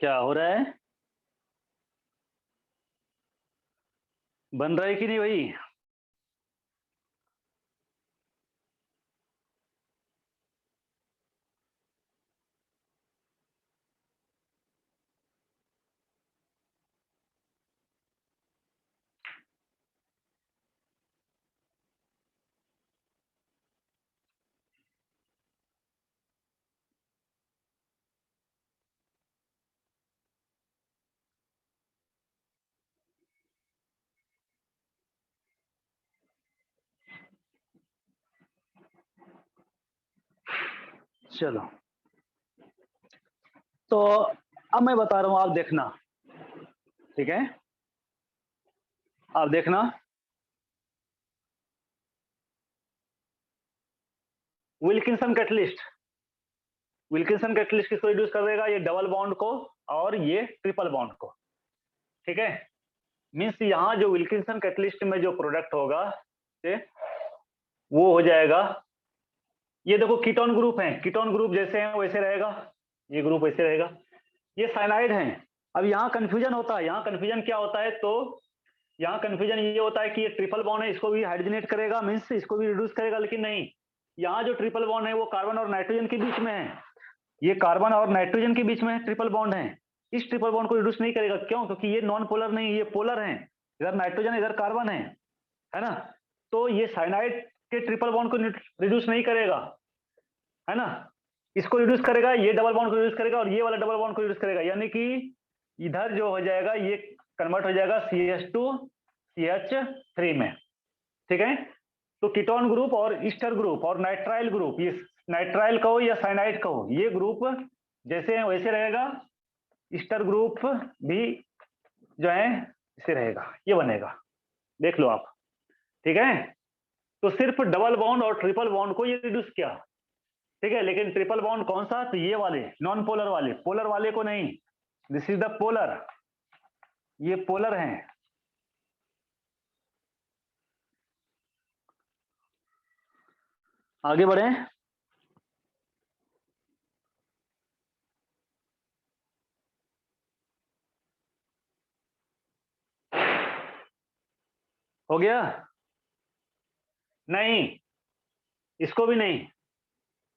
क्या हो रहा है? बन रहा है कि नहीं भाई? चलो, तो अब मैं बता रहा हूं, आप देखना। ठीक है, आप देखना। विल्किंसन कैटलिस्ट, विल्किंसन कैटलिस्ट किसको रिड्यूस कर देगा? ये डबल बॉन्ड को और ये ट्रिपल बॉन्ड को। ठीक है, मीन्स यहाँ जो विल्किंसन कैटलिस्ट में जो प्रोडक्ट होगा से वो हो जाएगा, ये देखो कीटोन ग्रुप है, कीटोन ग्रुप जैसे हैं वैसे रहेगा, ये ग्रुप वैसे रहेगा, ये साइनाइड है। अब यहाँ कंफ्यूजन होता है, यहाँ कंफ्यूजन क्या होता है? तो यहाँ कंफ्यूजन ये होता है कि ये ट्रिपल बॉन्ड है, इसको भी हाइड्रोजनेट करेगा, मीन्स इसको भी रिड्यूस करेगा, लेकिन नहीं, यहाँ जो ट्रिपल बॉन्ड है वो कार्बन और नाइट्रोजन के बीच में है, ये कार्बन और नाइट्रोजन के बीच में ट्रिपल बॉन्ड है, इस ट्रिपल बॉन्ड को रिड्यूस नहीं करेगा। क्यों? क्योंकि ये नॉन पोलर नहीं, ये पोलर है, इधर नाइट्रोजन इधर कार्बन है ना? तो ये साइनाइड के ट्रिपल बॉन्ड को रिड्यूस नहीं करेगा, है ना? इसको रिड्यूस करेगा, ये डबल बॉन्ड को रिड्यूस करेगा और ये वाला डबल बॉन्ड को रिड्यूस करेगा, यानी कि इधर जो हो जाएगा ये कन्वर्ट हो जाएगा CH2 CH3 में। ठीक है, तो कीटोन ग्रुप और ईस्टर ग्रुप और नाइट्राइल ग्रुप, ये नाइट्राइल कहो या साइनाइड कहो, ये ग्रुप जैसे हैं वैसे रहेगा, ईस्टर ग्रुप भी जो है इसे रहेगा, ये बनेगा, देख लो आप। ठीक है, तो सिर्फ डबल बॉन्ड और ट्रिपल बॉन्ड को ये रिड्यूस किया। ठीक है, लेकिन ट्रिपल बॉन्ड कौन सा? तो ये वाले नॉन पोलर वाले, पोलर वाले को नहीं, दिस इज द पोलर, ये पोलर हैं। आगे बढ़े, हो गया? नहीं, इसको भी नहीं,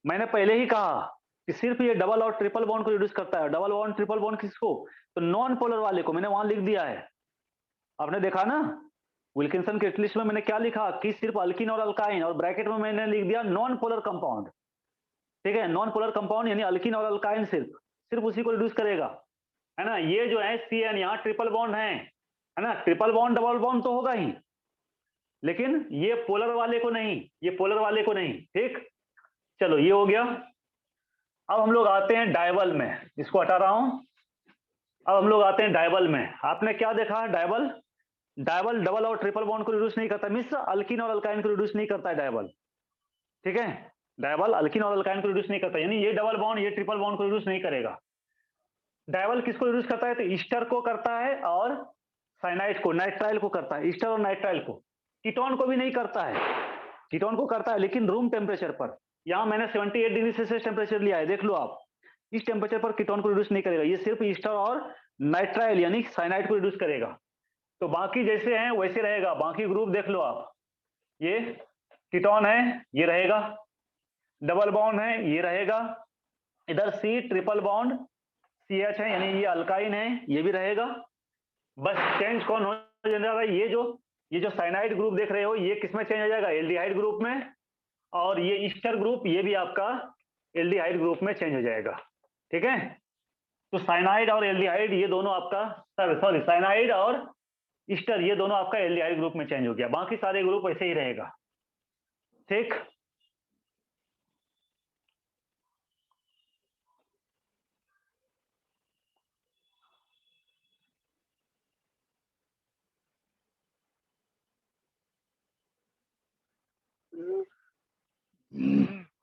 मैंने पहले ही कहा कि सिर्फ ये डबल और ट्रिपल बॉन्ड को रिड्यूस करता है। डबल बॉन्ड ट्रिपल बॉन्ड किसको? तो नॉन पोलर वाले को, मैंने वहां लिख दिया है, आपने देखा ना? विल्किंसन कैटलिस्ट में मैंने क्या लिखा कि सिर्फ अल्किन और अल्काइन, और ब्रैकेट में मैंने लिख दिया नॉन पोलर कंपाउंड। ठीक है, नॉन पोलर कंपाउंड यानी अल्किन और अल्काइन, सिर्फ सिर्फ उसी को रिड्यूस करेगा, है ना? ये जो है CN, यहाँ ट्रिपल बॉन्ड है ना? ट्रिपल बॉन्ड डबल बॉन्ड तो होगा ही, लेकिन ये पोलर वाले को नहीं, ये पोलर वाले को नहीं। ठीक, चलो ये हो गया। अब हम लोग आते हैं डायबल में, इसको हटा रहा हूं। अब हम लोग आते हैं डायबल में। आपने क्या देखा? डायबल, डायबल डबल और ट्रिपल बॉन्ड को रिड्यूस नहीं करता, मिस अल्किन और अल्काइन को रिड्यूस नहीं करता है डायबल। ठीक है, डायबल अल्किन और अल्काइन को रिड्यूस नहीं करता, यानी ये डबल बॉन्ड ये ट्रिपल बॉन्ड को रिड्यूस नहीं करेगा। डायबल किसको रिड्यूस करता है? तो ईस्टर को करता है और साइनाइड को, नाइट्राइल को करता है, ईस्टर और नाइट्राइल को। कीटोन को भी नहीं करता है, कीटोन को करता है लेकिन रूम टेम्परेचर पर। यहां मैंने 78 डिग्री सेल्सियस टेम्परेचर लिया है, देख लो आप, इस टेम्परेचर पर कीटोन को रिड्यूस नहीं करेगा, ये सिर्फ ईस्टर और नाइट्राइल यानी साइनाइड को रिड्यूस करेगा। तो बाकी जैसे हैं वैसे रहेगा, बाकी ग्रुप देख लो आप, ये कीटोन है ये रहेगा, डबल बॉन्ड है ये रहेगा, इधर C ट्रिपल बॉन्ड CH है यानी ये अल्काइन है, ये भी रहेगा। बस चेंज कौन हो जाएगा? ये जो साइनाइड ग्रुप देख रहे हो ये किसमें चेंज हो जाएगा? एल्डिहाइड ग्रुप में, और ये ईस्टर ग्रुप ये भी आपका एल्डिहाइड ग्रुप में चेंज हो जाएगा। ठीक है, तो साइनाइड और एल्डिहाइड ये दोनों आपका, सॉरी साइनाइड और ईस्टर ये दोनों आपका एल्डिहाइड ग्रुप में चेंज हो गया, बाकी सारे ग्रुप वैसे ही रहेगा। ठीक,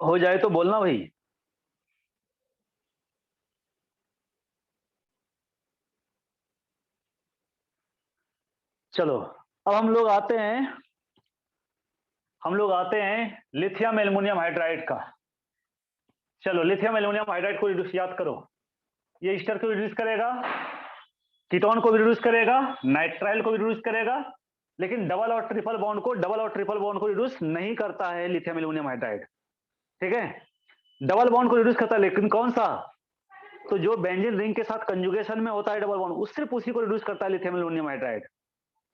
हो जाए तो बोलना भाई। चलो, अब हम लोग आते हैं लिथियम एल्युमिनियम हाइड्राइड का। चलो लिथियम एल्युमिनियम हाइड्राइड को याद करो, ये ईस्टर को रिड्यूस करेगा, कीटोन को भी रिड्यूस करेगा, नाइट्राइल को भी रिड्यूस करेगा, लेकिन डबल और ट्रिपल बॉन्ड को रिड्यूस नहीं करता है लिथियम एल्यूमिनियम हाइड्राइड। ठीक है, डबल बॉन्ड को रिड्यूस करता है, लेकिन कौन सा? तो जो बेंजीन रिंग के साथ कंजुगेशन में होता है डबल बॉन्ड, उस सिर्फ उसी को रिड्यूस करता है लिथियम एल्यूमिनियम हाइड्राइड।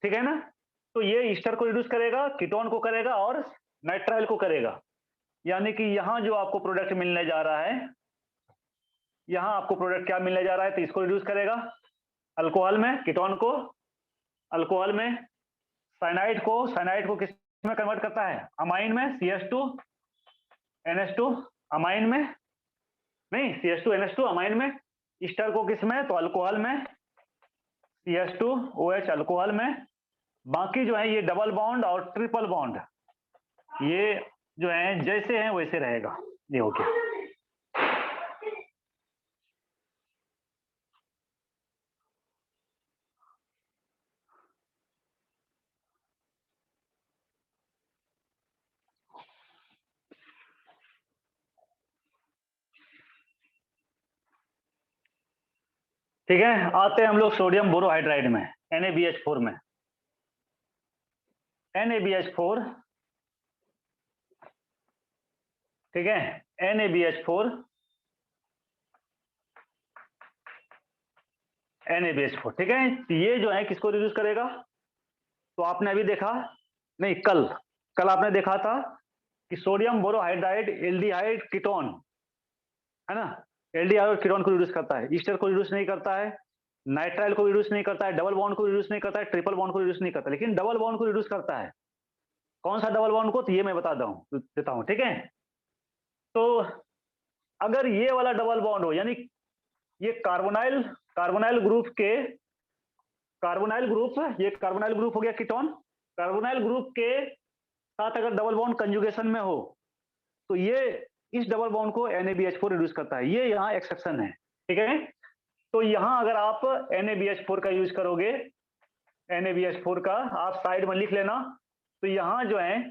ठीक है ना? तो ये ईस्टर को रिड्यूस करेगा, कीटोन को करेगा और नाइट्राइल को करेगा। यानी कि यहां जो आपको प्रोडक्ट मिलने जा रहा है, यहां आपको प्रोडक्ट क्या मिलने जा रहा है? तो इसको रिड्यूस करेगा अल्कोहल में, कीटोन को अल्कोहल में, साइनाइड को किस में कन्वर्ट करता है? अमाइन में, CH2 NH2 अमाइन में, नहीं CH2 NH2 अमाइन में। ईस्टर को किस में? तो अल्कोहल में, CH2 OH अल्कोहल में। बाकी जो है ये डबल बॉन्ड और ट्रिपल बॉन्ड, ये जो है जैसे हैं वैसे रहेगा। ये हो गया। ठीक है, आते हैं हम लोग सोडियम बोरोहाइड्राइड में, NaBH4 में। NaBH4, ठीक है, NaBH4 NaBH4, ठीक है। ये जो है किसको रिड्यूस करेगा? तो आपने अभी देखा, नहीं कल आपने देखा था कि सोडियम बोरोहाइड्राइड एल्डिहाइड कीटोन, है ना, एल्डिहाइड और कीटोन को रिड्यूस करता है। ईस्टर को रिड्यूस नहीं करता है, नाइट्राइल को रिड्यूस नहीं करता है, डबल बॉन्ड को रिड्यूस नहीं करता है, ट्रिपल बॉन्ड को रिड्यूस नहीं करता, लेकिन डबल बॉन्ड को रिड्यूस करता है। कौन सा डबल बॉन्ड को? तो ये मैं बता देता हूं, ठीक है। तो अगर ये वाला डबल बॉन्ड हो, यानी ये कार्बोनाइल ग्रुप के ये कार्बोनाइल ग्रुप हो गया कीटोन, कार्बोनाइल ग्रुप के साथ अगर डबल बॉन्ड कंजुगेशन में हो, तो ये इस डबल बॉन्ड को NaBH4 रिड्यूस करता है। ये यहाँ एक्सेप्शन है, ठीक है। तो यहाँ अगर आप NaBH4 का यूज करोगे, NaBH4 का आप साइड में लिख लेना, तो यहाँ जो है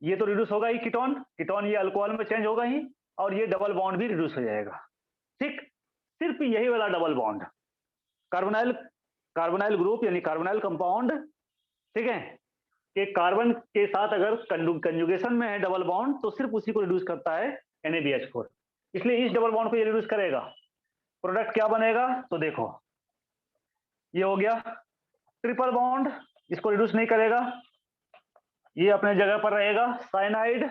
ये तो रिड्यूस होगा ही, कीटोन ये अल्कोहल में चेंज होगा ही, और ये डबल बॉन्ड भी रिड्यूस हो जाएगा। ठीक, सिर्फ यही वाला डबल बॉन्ड, कार्बोनाइल ग्रुप यानी कार्बोनाइल कंपाउंड, ठीक है, कि कार्बन के साथ अगर कंजुगेशन में है डबल बॉन्ड, तो सिर्फ उसी को रिड्यूस करता है NaBH4। इसलिए इस डबल बॉन्ड को ये रिड्यूस करेगा। प्रोडक्ट क्या बनेगा? तो देखो, ये हो गया ट्रिपल बॉन्ड, इसको रिड्यूस नहीं करेगा, ये अपने जगह पर रहेगा। साइनाइड,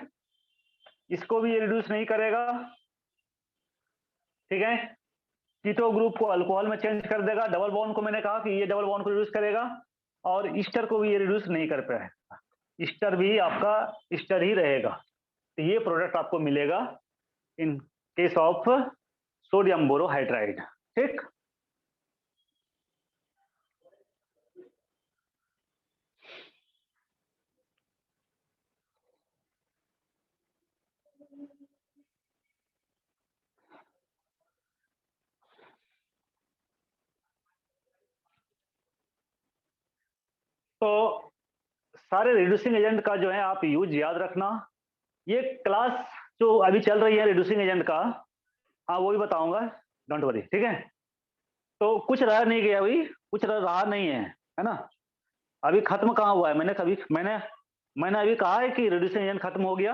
इसको भी ये रिड्यूस नहीं करेगा, ठीक है। कीटो ग्रुप को अल्कोहल में चेंज कर देगा। डबल बॉन्ड को मैंने कहा कि ये डबल बॉन्ड को रिड्यूस करेगा, और ईस्टर को भी ये रिड्यूस नहीं कर पाएगा, ईस्टर भी आपका ईस्टर ही रहेगा। तो ये प्रोडक्ट आपको मिलेगा in case of sodium borohydride. ठीक, तो सारे रिड्यूसिंग एजेंट का जो है आप यूज याद रखना। ये क्लास जो अभी चल रही है रिड्यूसिंग एजेंट का, हाँ वो भी बताऊंगा, डोंट वरी, ठीक है। तो कुछ रह नहीं गया अभी, कुछ रहा नहीं है ना। अभी खत्म कहाँ हुआ है? मैंने अभी कहा है कि रिड्यूसिंग एजेंट खत्म हो गया।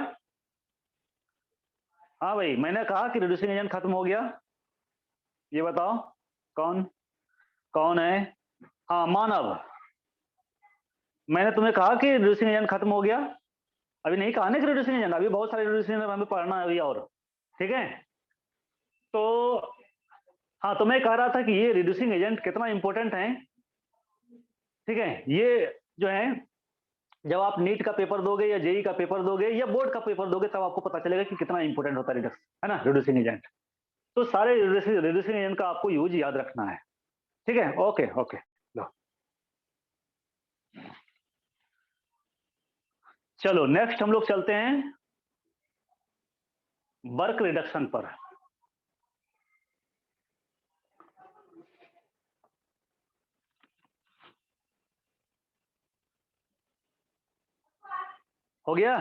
हाँ भाई, मैंने कहा कि रिड्यूसिंग एजेंट खत्म हो गया। ये बताओ कौन कौन है? हाँ, मानव। मैंने तुम्हें कहा कि रिड्यूसिंग एजेंट खत्म हो गया? अभी नहीं कहा ना कि रिड्यूसिंग एजेंट, अभी बहुत सारे रिड्यूसिंग एजेंट हमें पढ़ना है अभी और, ठीक है। तो हाँ, तो मैं कह रहा था कि ये रिड्यूसिंग एजेंट कितना इंपॉर्टेंट है, ठीक है। ये जो है जब आप नीट का पेपर दोगे या जेई का पेपर दोगे या बोर्ड का पेपर दोगे, तब आपको पता चलेगा कि कितना इंपॉर्टेंट होता है रिडक्स, है ना, रिड्यूसिंग एजेंट। तो सारे रिड्यूसिंग एजेंट का आपको यूज याद रखना है, ठीक है। ओके ओके, लो चलो नेक्स्ट हम लोग चलते हैं वर्क रिडक्शन पर। हो गया?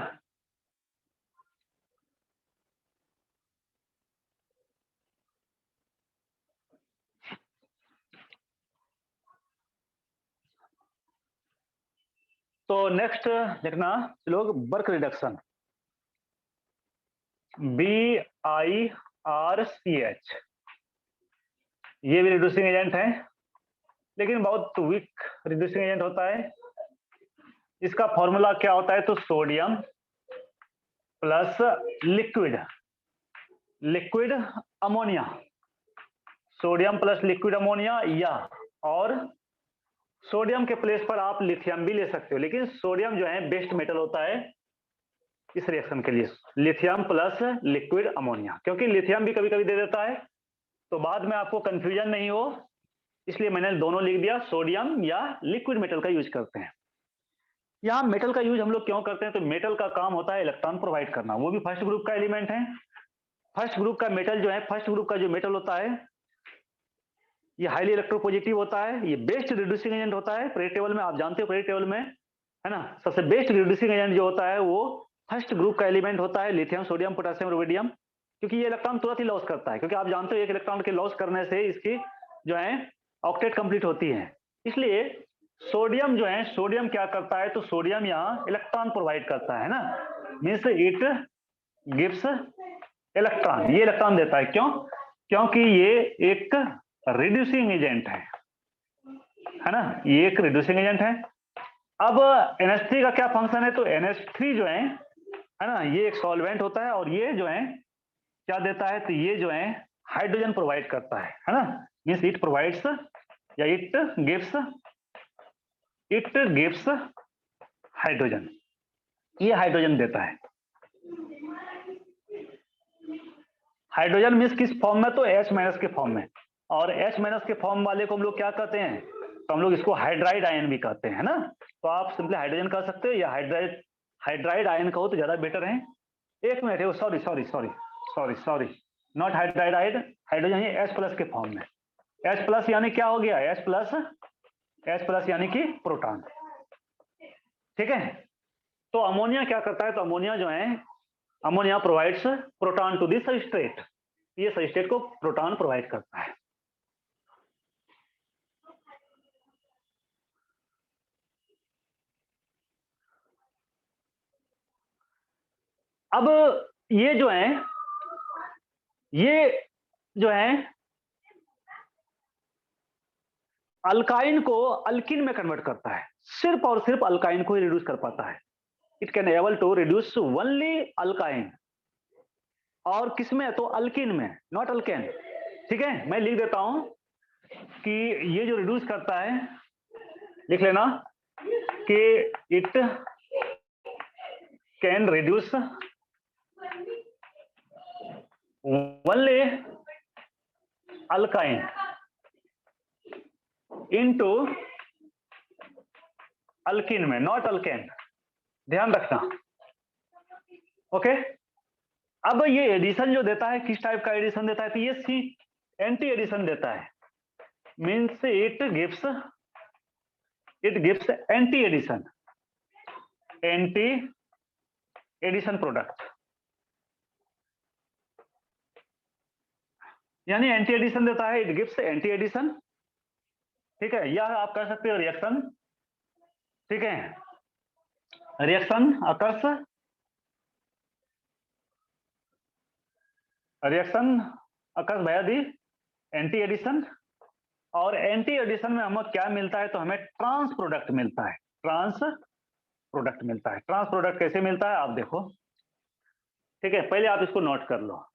तो नेक्स्ट लिखना लोग वर्क रिडक्शन, BIRCH, ये भी रिड्यूसिंग एजेंट है, लेकिन बहुत वीक रिड्यूसिंग एजेंट होता है। इसका फॉर्मूला क्या होता है, तो sodium plus liquid ammonia, sodium plus liquid ammonia, या और सोडियम के प्लेस पर आप लिथियम भी ले सकते हो, लेकिन सोडियम जो है बेस्ट मेटल होता है इस रिएक्शन के लिए, लिथियम प्लस लिक्विड अमोनिया, क्योंकि लिथियम भी कभी कभी दे देता है, तो बाद में आपको कंफ्यूजन नहीं हो, इसलिए मैंने दोनों लिख दिया, सोडियम या लिक्विड मेटल का यूज करते हैं। यहाँ मेटल का यूज हम लोग क्यों करते हैं, तो मेटल का काम होता है इलेक्ट्रॉन प्रोवाइड करना, वो भी फर्स्ट ग्रुप का एलिमेंट है। फर्स्ट ग्रुप का मेटल जो है, फर्स्ट ग्रुप का जो मेटल होता है, ये हाईली इलेक्ट्रोपॉजिटिव होता है, ये बेस्ट रिड्यूसिंग एजेंट होता है। पीरियड टेबल में आप जानते हो, पीरियड टेबल में है ना, सबसे बेस्ट रिड्यूसिंग एजेंट जो होता है वो फर्स्ट ग्रुप का एलिमेंट होता है, लिथियम, सोडियम, पोटेशियम, रुबिडियम, क्योंकि ये इलेक्ट्रॉन तुरंत ही लॉस करता है, क्योंकि आप जानते हो एक इलेक्ट्रॉन के लॉस करने से इसकी जो है ऑक्टेट कंप्लीट होती है। इसलिए सोडियम जो है, सोडियम क्या करता है, तो सोडियम यहाँ इलेक्ट्रॉन प्रोवाइड करता है ना, मीन्स इट गिव्स इलेक्ट्रॉन, ये इलेक्ट्रॉन देता है। क्यों? क्योंकि ये एक रिड्यूसिंग एजेंट है ना, ये एक रिड्यूसिंग एजेंट है। अब NH3 का क्या फंक्शन है, तो NH3 जो है ना, ये एक सॉल्वेंट होता है, और ये जो है क्या देता है, तो ये जो है हाइड्रोजन प्रोवाइड करता है ना, मीन्स इट प्रोवाइड्स या इट गिव्स हाइड्रोजन, ये हाइड्रोजन देता है। हाइड्रोजन मीन्स किस फॉर्म में, तो H- के फॉर्म में, और H- के फॉर्म वाले को हम लोग क्या कहते हैं, तो हम लोग इसको हाइड्राइड आयन भी कहते हैं ना, तो आप सिंपली हाइड्रोजन कह सकते हो, या हाइड्राइड आयन कहो तो ज्यादा बेटर है। एक मिनट है, sorry sorry sorry sorry sorry, not hydride ion, hydrogen है H+ के फॉर्म में। H+ यानी क्या हो गया, H+ यानी कि प्रोटॉन, ठीक है। तो अमोनिया क्या करता है, तो अमोनिया जो है, ammonia provides proton to this substrate, ये सबस्ट्रेट को प्रोटॉन प्रोवाइड करता है। अब ये जो है, ये जो है अल्काइन को अल्किन में कन्वर्ट करता है, सिर्फ और सिर्फ अल्काइन को ही रिड्यूस कर पाता है। It can able to reduce only alkyne, और किसमें, तो अल्किन में, नॉट अल्केन, ठीक है। मैं लिख देता हूं कि ये जो रिड्यूस करता है, लिख लेना कि it can reduce only alkyne into alkene में, नॉट अल्केन, ध्यान रखना, ओके। अब ये एडिशन जो देता है, किस टाइप का एडिशन देता है, तो ये सी एंटी एडिशन देता है, means it gives anti addition product, यानी एंटी एडिशन देता है, इट गिव्स एंटी एडिशन, ठीक है। या आप कह सकते हो रिएक्शन, ठीक है, reaction occurs, by the anti addition, और एंटी एडिशन में हमें क्या मिलता है, तो हमें ट्रांस प्रोडक्ट मिलता है, ट्रांस प्रोडक्ट कैसे मिलता है, आप देखो, ठीक है, पहले आप इसको नोट कर लो।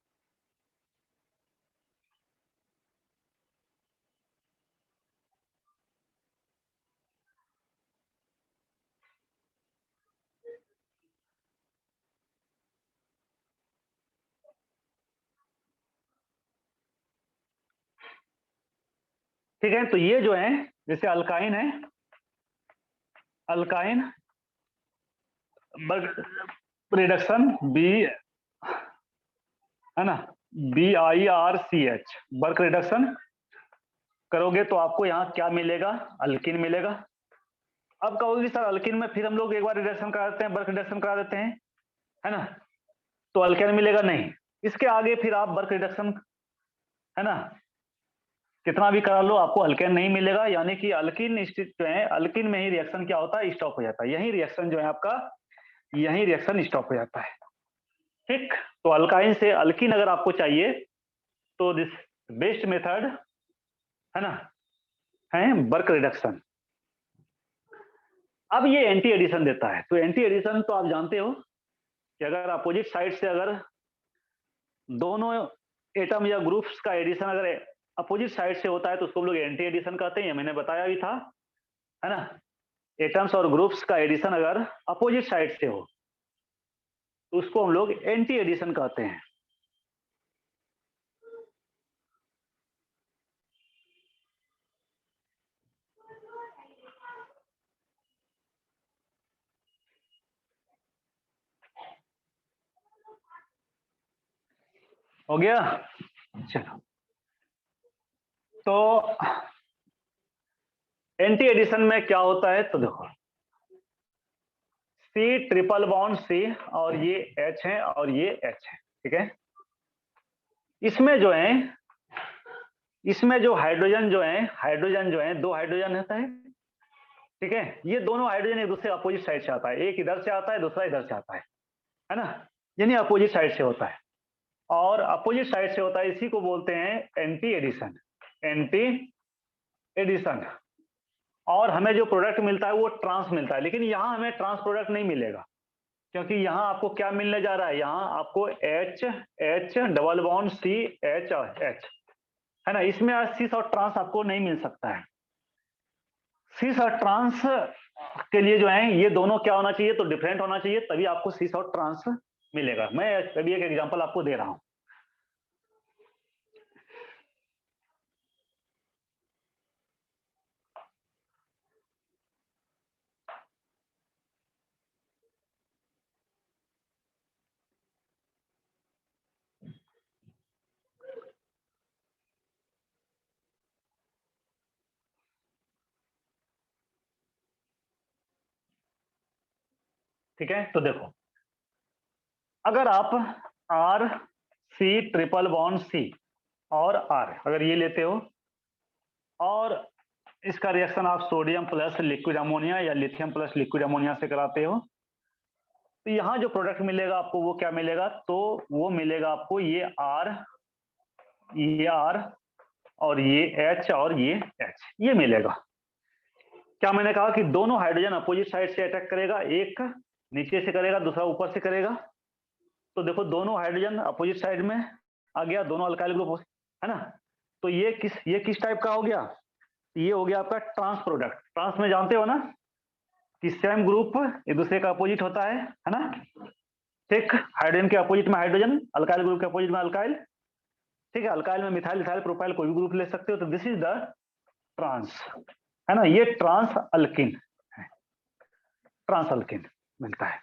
ठीक है, तो ये जो है, जैसे अल्काइन है, अल्काइन रिडक्शन बी है ना, BIRCH, बर्क रिडक्शन करोगे तो आपको यहाँ क्या मिलेगा, अल्किन मिलेगा। अब कहोगे सर अल्किन में फिर हम लोग एक बार रिडक्शन करा देते हैं, बर्क रिडक्शन करा देते हैं, है ना, तो अल्केन मिलेगा नहीं, इसके आगे फिर आप बर्क रिडक्शन, है ना, कितना भी करा लो आपको अल्केन नहीं मिलेगा, यानी कि अल्किन जो है, अल्किन में ही रिएक्शन क्या होता है, स्टॉप हो जाता है। यही रिएक्शन जो है आपका, यही रिएक्शन स्टॉप हो जाता है। ठीक, तो अल्काइन से अल्किन अगर आपको चाहिए तो दिस बेस्ट मेथड है ना, है बर्क रिडक्शन। अब ये एंटी एडिशन देता है, तो एंटी एडिशन तो आप जानते हो कि अगर अपोजिट साइड से अगर दोनों एटम या ग्रुप्स का एडिशन अगर अपोजिट साइड से होता है तो उसको हम लोग एंटी एडिशन कहते हैं, ये मैंने बताया भी था, है ना। एटम्स और ग्रुप्स का एडिशन अगर अपोजिट साइड से हो तो उसको हम लोग एंटी एडिशन कहते हैं। हो गया, चलो। तो एंटी एडिशन में क्या होता है, तो देखो सी ट्रिपल बॉन्ड सी, और ये एच है और ये एच है, ठीक है। इसमें जो है, इसमें जो हाइड्रोजन जो है, हाइड्रोजन जो है, दो हाइड्रोजन होता है, ठीक है। ये दोनों हाइड्रोजन एक दूसरे अपोजिट साइड से आता है, एक इधर से आता है, दूसरा इधर से आता है ना, यानी अपोजिट साइड से होता है। और अपोजिट साइड से होता है, इसी को बोलते हैं एंटी एडिशन, एंटी एडिशन। और हमें जो प्रोडक्ट मिलता है वो ट्रांस मिलता है, लेकिन यहाँ हमें ट्रांस प्रोडक्ट नहीं मिलेगा, क्योंकि यहाँ आपको क्या मिलने जा रहा है, यहाँ आपको H H double bond C H और एच, है ना। इसमें सिस और ट्रांस आपको नहीं मिल सकता है। सिस और ट्रांस के लिए जो है ये दोनों क्या होना चाहिए, तो डिफरेंट होना चाहिए, तभी आपको सिस और ट्रांस मिलेगा। मैं अभी एक एग्जांपल आपको दे रहा हूं। ठीक है, तो देखो अगर आप R C triple bond C और आर अगर ये लेते हो, और इसका रिएक्शन आप सोडियम प्लस लिक्विड अमोनिया या लिथियम प्लस लिक्विड अमोनिया से कराते हो, तो यहाँ जो प्रोडक्ट मिलेगा आपको वो क्या मिलेगा, तो वो मिलेगा आपको ये आर और ये एच और ये एच, ये मिलेगा। क्या मैंने कहा कि दोनों हाइड्रोजन अपोजिट साइड से अटैक करेगा, एक नीचे से करेगा, दूसरा ऊपर से करेगा। तो देखो दोनों हाइड्रोजन अपोजिट साइड में आ गया, दोनों अल्काइल ग्रुप, है ना। तो ये किस टाइप का हो गया, ये हो गया आपका ट्रांस प्रोडक्ट। ट्रांस में जानते हो ना कि सेम ग्रुप एक दूसरे का अपोजिट होता है ना। ठीक, हाइड्रोजन के अपोजिट में हाइड्रोजन, अल्काइल ग्रुप के अपोजिट में अल्काइल, ठीक है। अल्काइल में मिथाइल इथाइल प्रोपाइल कोई भी ग्रुप ले सकते हो। तो दिस इज द ट्रांस, है ना, ये ट्रांस अल्किन है, ट्रांस अल्किन मिलता है।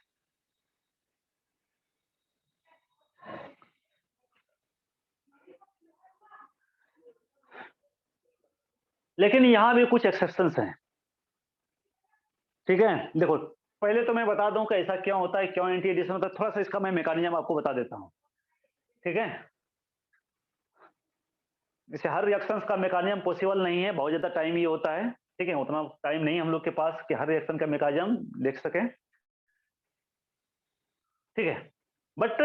लेकिन यहां भी कुछ एक्सेप्शंस हैं, ठीक है। देखो पहले तो मैं बता दूं कि ऐसा क्यों होता है, क्यों एंटी एडिशन होता है, थोड़ा सा इसका मैं मैकेनिज्म आपको बता देता हूं, ठीक है। जैसे हर रिएक्शंस का मैकेनिज्म पॉसिबल नहीं है, बहुत ज्यादा टाइम ये होता है, ठीक है, उतना टाइम नहीं हम लोग के पास कि हर रिएक्शन का मैकेनिज्म देख सके, ठीक है। बट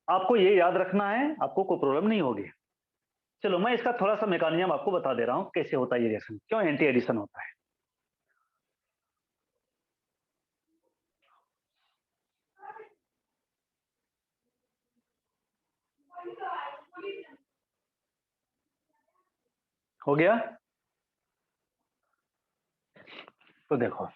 आपको ये याद रखना है, आपको कोई प्रॉब्लम नहीं होगी। चलो मैं इसका थोड़ा सा मैकेनिज्म आपको बता दे रहा हूं, कैसे होता है ये रिएक्शन, क्यों एंटी एडिशन होता है। हो गया, तो देखो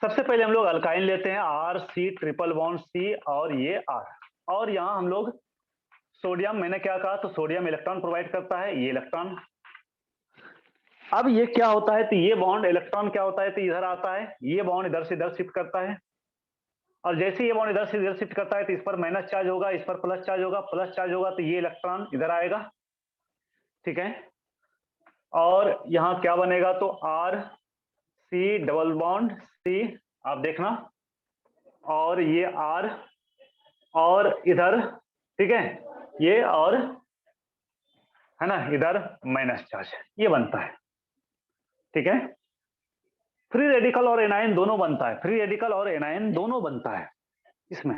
सबसे पहले हम लोग अल्काइन लेते हैं, R C triple bond C और ये आर, और यहाँ हम लोग सोडियम, मैंने क्या कहा, तो सोडियम इलेक्ट्रॉन प्रोवाइड करता है, ये इलेक्ट्रॉन। अब ये क्या होता है, तो ये बॉन्ड इलेक्ट्रॉन क्या होता है, तो इधर आता है, ये बॉन्ड इधर से इधर शिफ्ट करता है, और जैसे ये बॉन्ड इधर से इधर शिफ्ट करता है तो इस पर माइनस चार्ज होगा, इस पर प्लस चार्ज होगा, प्लस चार्ज होगा तो ये इलेक्ट्रॉन इधर आएगा, ठीक है। और यहाँ क्या बनेगा, तो R C double bond C, आप देखना, और ये आर, और इधर ठीक है, ये और है ना इधर माइनस चार्ज, ये बनता है। ठीक है, फ्री रेडिकल और एनायन दोनों बनता है, फ्री रेडिकल और एनायन दोनों बनता है इसमें।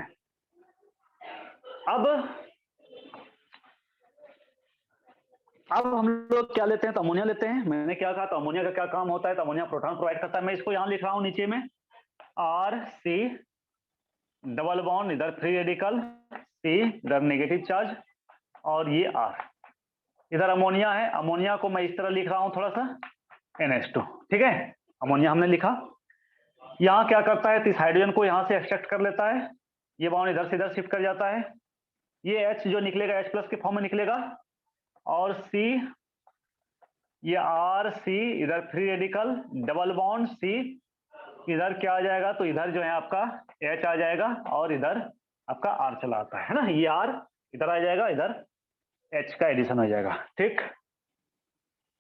अब हम लोग क्या लेते हैं, तो अमोनिया लेते हैं। मैंने क्या कहा, तो अमोनिया का क्या काम होता है, तो अमोनिया प्रोटॉन प्रोवाइड करता है। मैं इसको यहां लिख रहा हूं नीचे में, आर सी डबल बॉन्ड, इधर फ्री रेडिकल, सी इधर नेगेटिव चार्ज, और ये आर इधर अमोनिया है। अमोनिया को मैं इस तरह लिख रहा हूं थोड़ा सा, NH2। ठीक है, अमोनिया हमने लिखा। यहाँ क्या करता है, तो इस हाइड्रोजन को यहाँ से एक्सट्रैक्ट कर लेता है, ये बॉन्ड इधर से इधर शिफ्ट कर जाता है, ये H जो निकलेगा H प्लस के फॉर्म में निकलेगा, और C, ये आर सी इधर free radical double bond C, इधर क्या आ जाएगा, तो इधर जो है आपका H आ जाएगा, और इधर आपका R चला आता है ना, ये R इधर आ जाएगा, इधर H का एडिशन हो जाएगा। ठीक,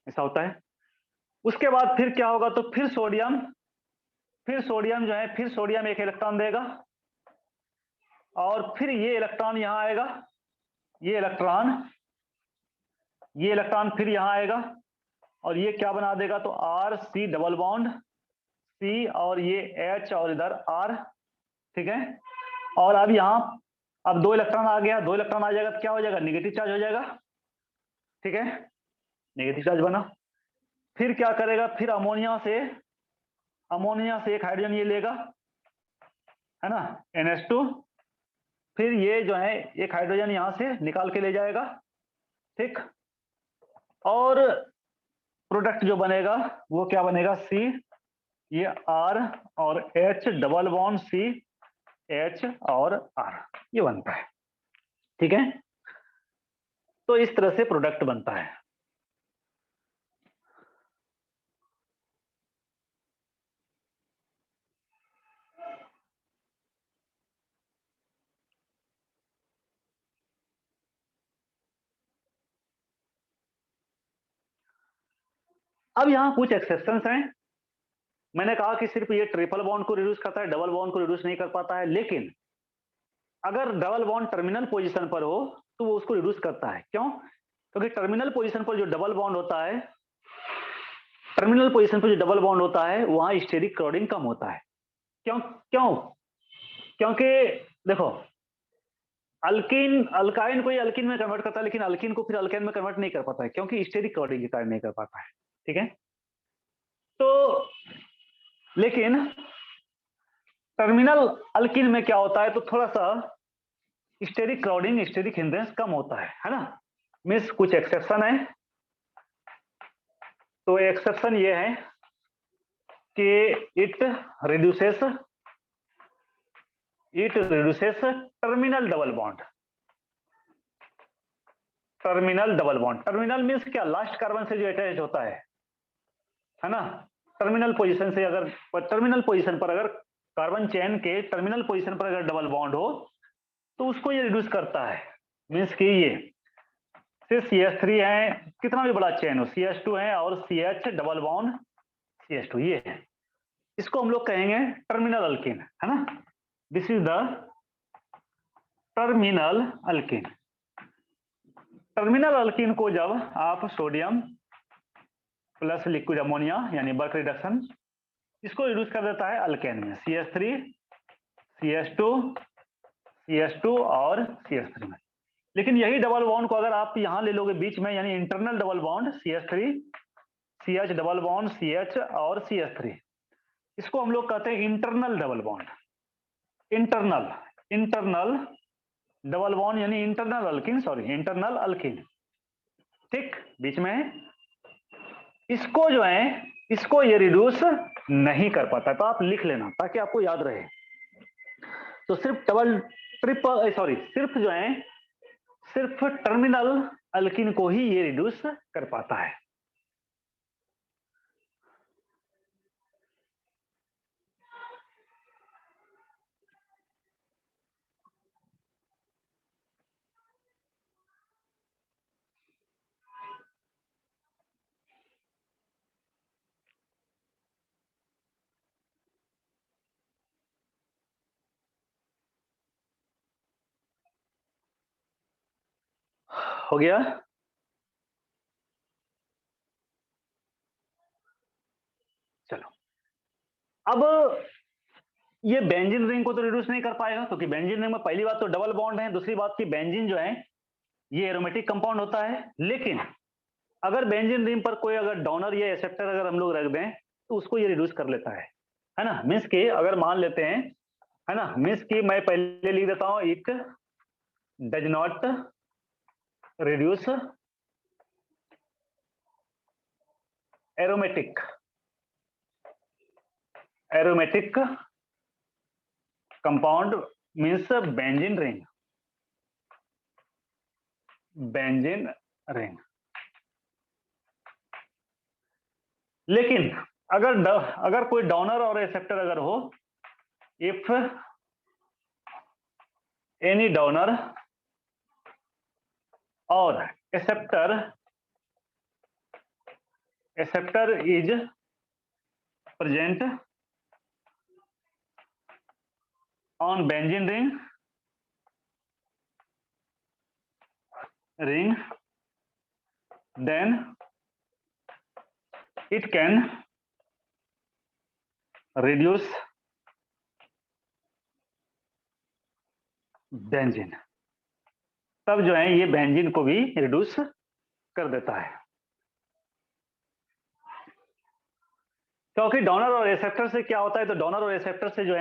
ऐसा होता है। उसके बाद फिर क्या होगा, तो फिर सोडियम जो है, फिर सोडियम एक इलेक्ट्रॉन देगा, और फिर ये इलेक्ट्रॉन यहाँ आएगा, ये इलेक्ट्रॉन फिर यहाँ आएगा, और ये क्या बना देगा, तो R C double bond C, और ये H और इधर R। ठीक है, और अब यहाँ अब दो इलेक्ट्रॉन आ गया, दो इलेक्ट्रॉन आ जाएगा तो क्या हो जाएगा, निगेटिव चार्ज हो जाएगा। ठीक है, नेगेटिव चार्ज बना। फिर क्या करेगा, फिर अमोनिया से एक हाइड्रोजन ये लेगा, है ना, NH2। फिर ये जो है एक हाइड्रोजन यहां से निकाल के ले जाएगा। ठीक, और प्रोडक्ट जो बनेगा वो क्या बनेगा, C, ये R और H double bond C, H और R, ये बनता है। ठीक है, तो इस तरह से प्रोडक्ट बनता है। अब यहाँ कुछ एक्सेप्शंस हैं। मैंने कहा कि सिर्फ ये ट्रिपल बॉन्ड को रिड्यूस करता है, डबल बॉन्ड को रिड्यूस नहीं कर पाता है, लेकिन अगर डबल बॉन्ड टर्मिनल पोजीशन पर हो तो वो उसको रिड्यूस करता है। क्यों? क्योंकि टर्मिनल पोजीशन पर जो डबल बॉन्ड होता है, टर्मिनल पोजीशन पर जो डबल बॉन्ड होता है, वहां स्टेरिक क्राउडिंग कम होता है। क्यों क्यों क्योंकि देखो, अल्काइन को अल्किन में कन्वर्ट करता है, लेकिन अल्किन को फिर अल्केन में कन्वर्ट नहीं कर पाता है, क्योंकि स्टेरिक क्राउडिंग के कारण नहीं कर पाता है। ठीक है, तो लेकिन टर्मिनल अल्किन में क्या होता है, तो थोड़ा सा स्टेरिक क्राउडिंग, स्टेरिक हिंड्रेंस कम होता है ना। मीन्स कुछ एक्सेप्शन है। तो एक्सेप्शन ये है कि it reduces terminal double bond. Terminal means क्या, लास्ट कार्बन से जो अटैच होता है ना। टर्मिनल पोजीशन से अगर टर्मिनल पोजीशन पर अगर कार्बन चेन के टर्मिनल पोजीशन पर अगर डबल बॉन्ड हो तो उसको ये रिड्यूस करता है। मीन्स कि ये CH3 है, कितना भी बड़ा चेन हो, CH2 है और CH डबल बॉन्ड CH2, ये है, इसको हम लोग कहेंगे टर्मिनल अल्किन, है ना। This is the terminal alkene. Terminal alkene को जब आप सोडियम प्लस लिक्विड अमोनिया यानी बल्क रिडक्शन, इसको रिड्यूस कर देता है अल्केन में, CH3 CH2 CH2 और CH3 में। लेकिन यही डबल बॉन्ड को अगर आप यहां ले लोगे बीच में, यानी internal double bond CH3 CH double bond CH और CH3, इसको हम लोग कहते हैं internal double bond. Internal double bond यानी इंटरनल अल्किन, इंटरनल अल्किन। ठीक, बीच में है। इसको जो है, इसको ये रिड्यूस नहीं कर पाता, तो आप लिख लेना ताकि आपको याद रहे। तो सिर्फ सिर्फ जो है, सिर्फ टर्मिनल अल्किन को ही ये रिड्यूस कर पाता है। हो गया। चलो, अब ये बेंजीन रिंग को तो रिड्यूस नहीं कर पाएगा, क्योंकि बेंजीन रिंग में पहली बात तो डबल बॉन्ड है, दूसरी बात की बेंजीन जो है ये एरोमेटिक कंपाउंड होता है। लेकिन अगर बेंजीन रिंग पर कोई अगर डोनर या एक्सेप्टर अगर हम लोग रख दें तो उसको ये रिड्यूस कर लेता है ना। मीन्स कि अगर मान लेते हैं, है ना, मीन्स कि मैं पहले लिख देता हूं, it does not reduce aromatic aromatic compound means benzene ring. लेकिन अगर कोई डोनर और एक्सेप्टर अगर हो, इफ एनी डोनर और acceptor is present on benzene ring then it can reduce benzene. तब जो है ये बेंजीन को भी रिड्यूस कर देता है, क्योंकि डोनर और एक्सेप्टर से क्या होता है, तो डोनर और एक्सेप्टर से जो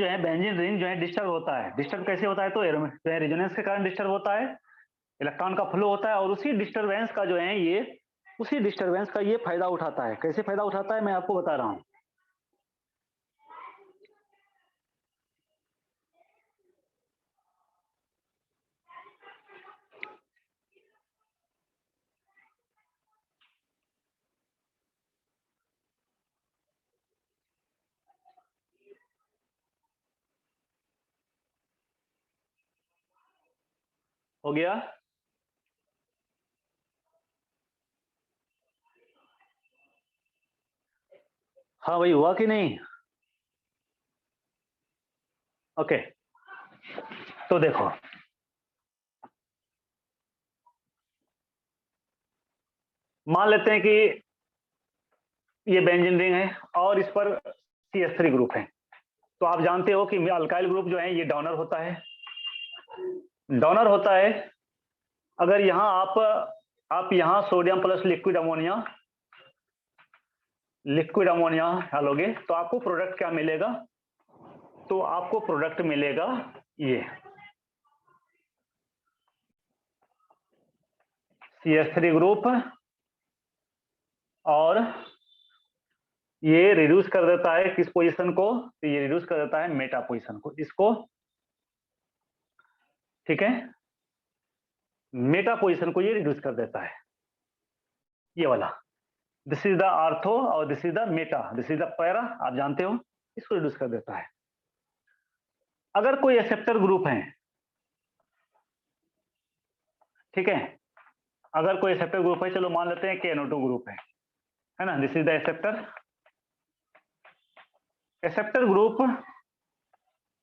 है बेंजीन रिंग जो है डिस्टर्ब होता है। डिस्टर्ब कैसे होता है, तो रेजोनेंस के कारण डिस्टर्ब होता है, इलेक्ट्रॉन का फ्लो होता है, और उसी डिस्टरबेंस का जो है ये फायदा उठाता है। कैसे फायदा उठाता है मैं आपको बता रहा हूं। हो गया। हाँ भाई, हुआ कि नहीं? ओके, तो देखो, मान लेते हैं कि ये बेंजीन रिंग है और इस पर CH3 ग्रुप है। तो आप जानते हो कि अल्काइल ग्रुप जो है ये डोनर होता है। अगर यहाँ आप यहाँ सोडियम प्लस लिक्विड अमोनिया डालोगे तो आपको प्रोडक्ट क्या मिलेगा, तो आपको प्रोडक्ट मिलेगा ये CH3 ग्रुप, और ये रिड्यूस कर देता है किस पोजीशन को, तो ये रिड्यूस कर देता है मेटा पोजीशन को, इसको, ठीक है, मेटा पोजीशन को ये रिड्यूस कर देता है, ये वाला। दिस इज द आर्थो और this is the Meta, this is the para, आप जानते हो, इसको रिड्यूस कर देता है। अगर कोई एक्सेप्टर ग्रुप है, ठीक है, अगर कोई एक्सेप्टर ग्रुप है, चलो मान लेते हैं कि NO2 ग्रुप है ना, this is the acceptor group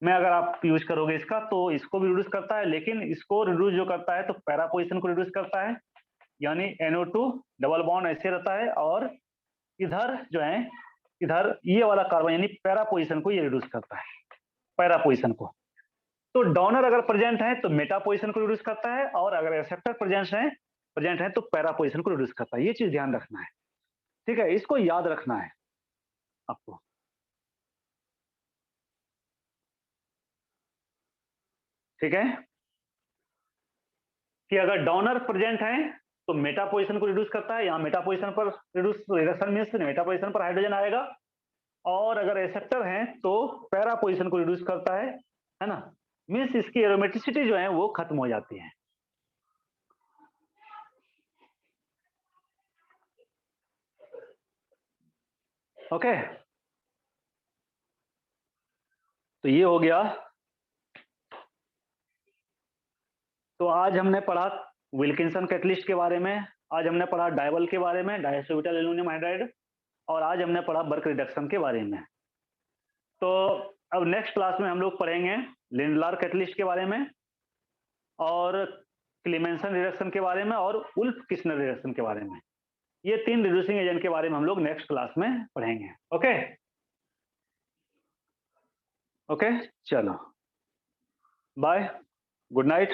में अगर आप यूज करोगे इसका, तो इसको भी रिड्यूस करता है, लेकिन इसको रिड्यूस जो करता है तो पैरा पोजीशन को रिड्यूस करता है, यानी NO2 डबल बॉन्ड ऐसे रहता है, और इधर जो है, इधर ये वाला कार्बन यानी पैरा पोजीशन को ये रिड्यूस करता है, पैरा पोजीशन को। तो डोनर अगर प्रेजेंट है तो मेटा पोजीशन को रिड्यूस करता है, और अगर एक्सेप्टर प्रेजेंट है तो पैरा पोजीशन को रिड्यूस करता है। ये चीज ध्यान रखना है, ठीक है, इसको याद रखना है आपको, ठीक है, कि अगर डोनर प्रेजेंट है तो मेटा पोजीशन को रिड्यूस करता है, यहाँ मेटा पोजीशन पर रिडक्शन मीन्स मेटा पोजीशन पर हाइड्रोजन आएगा, और अगर एक्सेप्टर है तो पैरा पोजीशन को रिड्यूस करता है ना, मीन्स इसकी एरोमेटिसिटी जो है वो खत्म हो जाती है। ओके, तो ये हो गया। तो आज हमने पढ़ा विल्किंसन कैटलिस्ट के बारे में, आज हमने पढ़ा डाइवल के बारे में, डाइसोब्यूटाइल एल्युमिनियम हाइड्राइड, और आज हमने पढ़ा बर्क रिडक्शन के बारे में। तो अब नेक्स्ट क्लास में हम लोग पढ़ेंगे लिंडलार कैटलिस्ट के बारे में, और क्लीमेंसन रिडक्शन के बारे में और उल्फ किस्नर रिडक्शन के बारे में। ये 3 रिड्यूसिंग एजेंट के बारे में हम लोग नेक्स्ट क्लास में पढ़ेंगे। ओके ओके, चलो बाय, गुड नाइट।